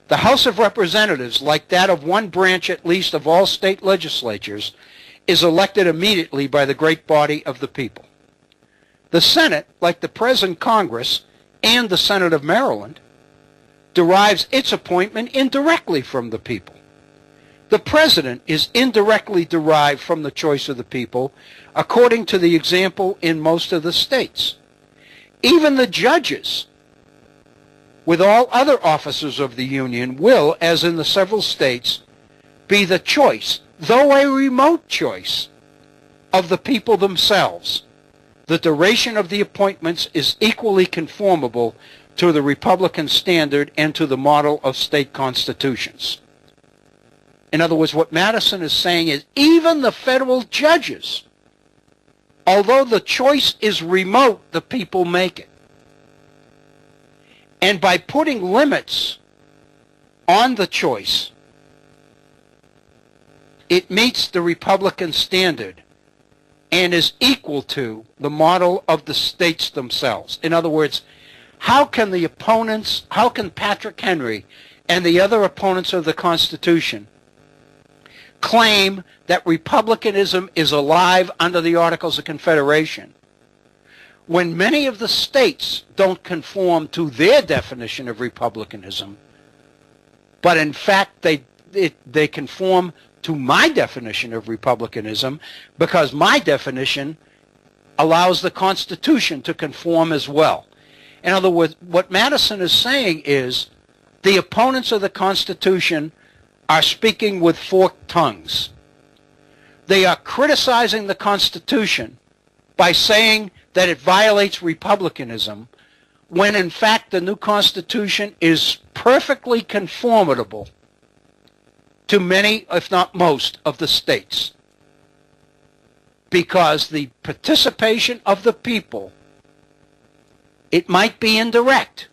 B: The House of Representatives, like that of one branch at least of all state legislatures, is elected immediately by the great body of the people. The Senate, like the present Congress and the Senate of Maryland, derives its appointment indirectly from the people. The President is indirectly derived from the choice of the people, according to the example in most of the states. Even the judges, with all other officers of the Union, will, as in the several states, be the choice, though a remote choice, of the people themselves. The duration of the appointments is equally conformable to the Republican standard and to the model of state constitutions. In other words, what Madison is saying is even the federal judges, although the choice is remote, the people make it. And by putting limits on the choice, it meets the Republican standard and is equal to the model of the states themselves. In other words, how can Patrick Henry and the other opponents of the Constitution claim that republicanism is alive under the Articles of Confederation when many of the states don't conform to their definition of republicanism, but in fact they conform to my definition of republicanism, because my definition allows the Constitution to conform as well. In other words, what Madison is saying is the opponents of the Constitution are speaking with forked tongues. They are criticizing the Constitution by saying that it violates republicanism, when in fact the new Constitution is perfectly conformable to many, if not most, of the states, because the participation of the people, it might be indirect,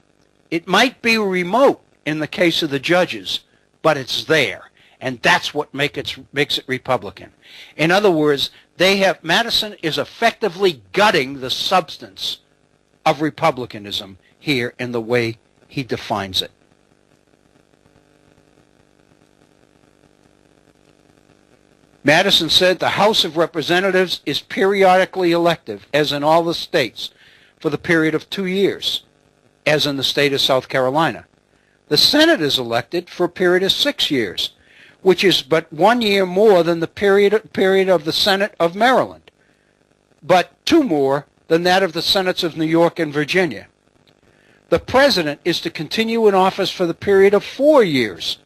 B: it might be remote in the case of the judges, but it's there, and that's what makes it Republican. In other words, Madison is effectively gutting the substance of republicanism here in the way he defines it. Madison said the House of Representatives is periodically elective, as in all the states, for the period of 2 years, as in the state of South Carolina. The Senate is elected for a period of 6 years, which is but 1 year more than the period of the Senate of Maryland, but 2 more than that of the Senates of New York and Virginia. The President is to continue in office for the period of 4 years,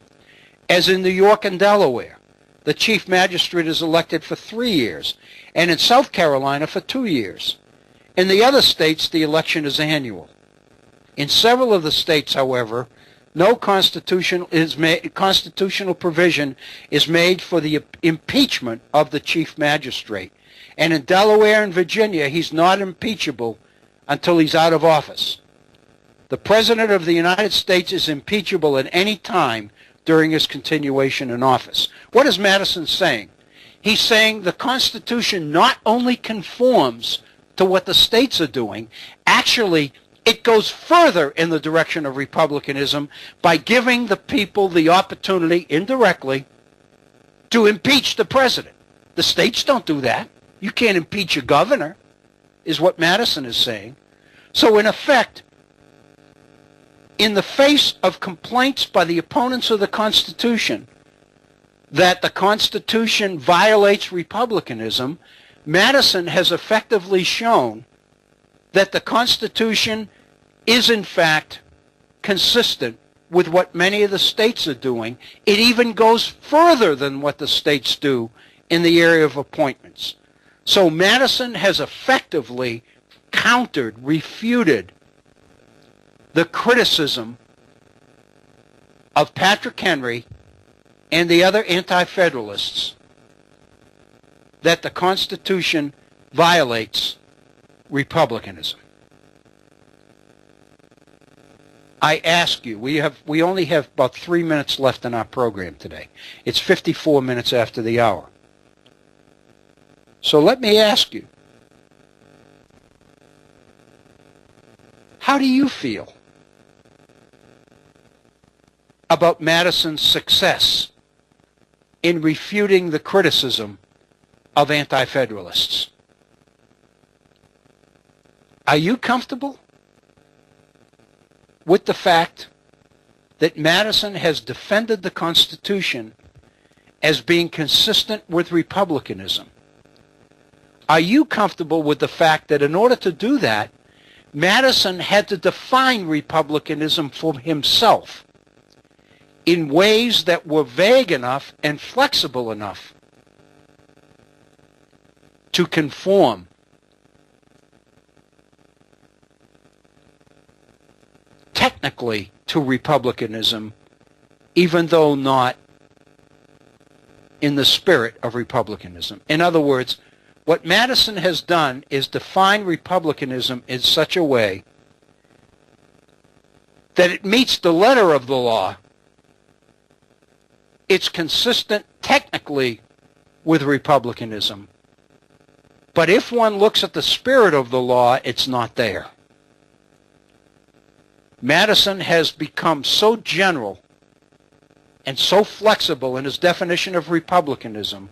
B: as in New York and Delaware. The Chief Magistrate is elected for 3 years, and in South Carolina for 2 years. In the other states, the election is annual. In several of the states, however, no constitutional provision is made for the impeachment of the Chief Magistrate. And in Delaware and Virginia, he's not impeachable until he's out of office. The President of the United States is impeachable at any time during his continuation in office. What is Madison saying? He's saying the Constitution not only conforms to what the states are doing, actually it goes further in the direction of republicanism by giving the people the opportunity, indirectly, to impeach the president. The states don't do that. You can't impeach a governor, is what Madison is saying. So in effect, in the face of complaints by the opponents of the Constitution that the Constitution violates republicanism, Madison has effectively shown that the Constitution is in fact consistent with what many of the states are doing. It even goes further than what the states do in the area of appointments. So Madison has effectively countered, refuted the criticism of Patrick Henry and the other anti-federalists that the Constitution violates republicanism. I ask you, we only have about 3 minutes left in our program today. It's 54 minutes after the hour. So let me ask you, how do you feel about Madison's success in refuting the criticism of anti-federalists? Are you comfortable with the fact that Madison has defended the Constitution as being consistent with republicanism? Are you comfortable with the fact that in order to do that, Madison had to define republicanism for himself in ways that were vague enough and flexible enough to conform technically to republicanism, even though not in the spirit of republicanism? In other words, what Madison has done is define republicanism in such a way that it meets the letter of the law. It's consistent technically with republicanism. But if one looks at the spirit of the law, it's not there. Madison has become so general and so flexible in his definition of republicanism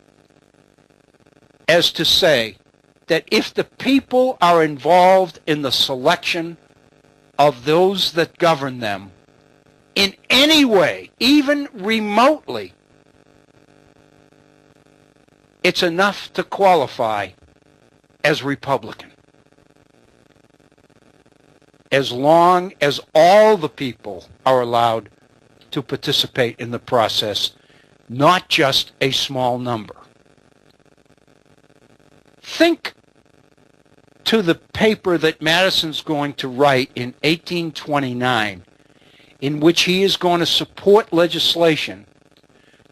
B: as to say that if the people are involved in the selection of those that govern them in any way, even remotely, it's enough to qualify as Republican, as long as all the people are allowed to participate in the process, not just a small number. Think to the paper that Madison's going to write in 1829, in which he is going to support legislation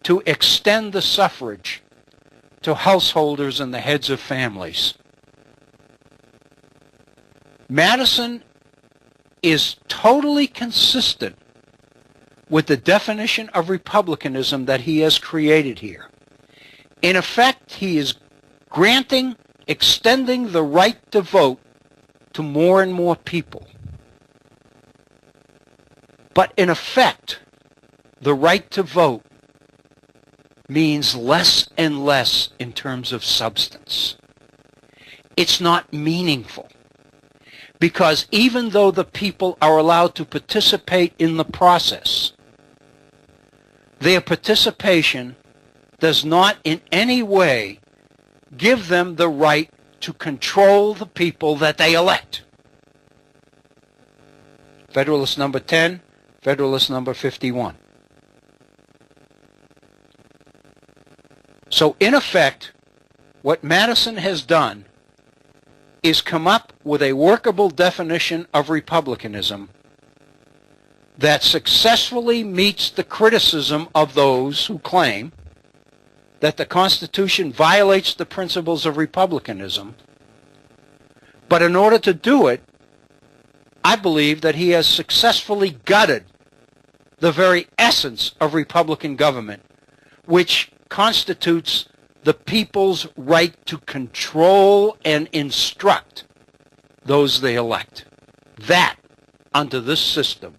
B: to extend the suffrage to householders and the heads of families. Madison is totally consistent with the definition of republicanism that he has created here. In effect, he is extending the right to vote to more and more people. But in effect, the right to vote means less and less in terms of substance. It's not meaningful, because even though the people are allowed to participate in the process, their participation does not in any way give them the right to control the people that they elect. Federalist number 10, Federalist number 51. So in effect, what Madison has done is come up with a workable definition of republicanism that successfully meets the criticism of those who claim that the Constitution violates the principles of republicanism. But in order to do it, I believe that he has successfully gutted the very essence of Republican government, which constitutes the people's right to control and instruct those they elect. That, under this system,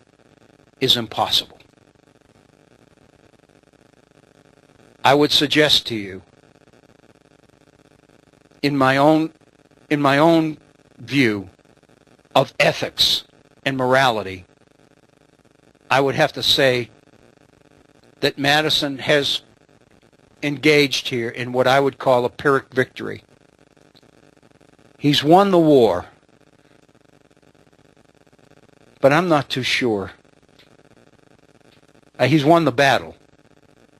B: is impossible. I would suggest to you, in my own view of ethics and morality, I would have to say that Madison has engaged here in what I would call a Pyrrhic victory. He's won the war, but I'm not too sure. He's won the battle,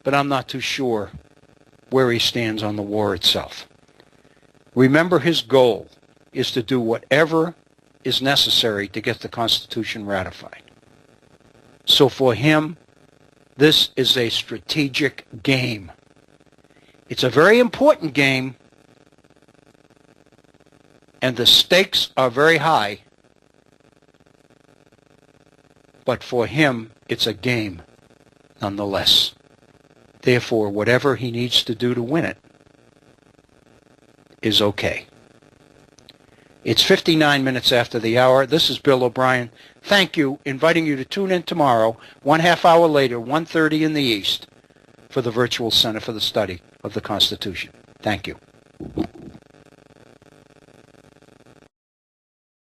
B: but I'm not too sure where he stands on the war itself. Remember, his goal is to do whatever is necessary to get the Constitution ratified. So for him, this is a strategic game. It's a very important game, and the stakes are very high. but for him, it's a game nonetheless. Therefore, whatever he needs to do to win it is okay. It's 59 minutes after the hour. This is Bill O'Brien. Thank you, inviting you to tune in tomorrow, 1/2 hour later, 1:30 in the East, for the Virtual Center for the Study of the Constitution. Thank you.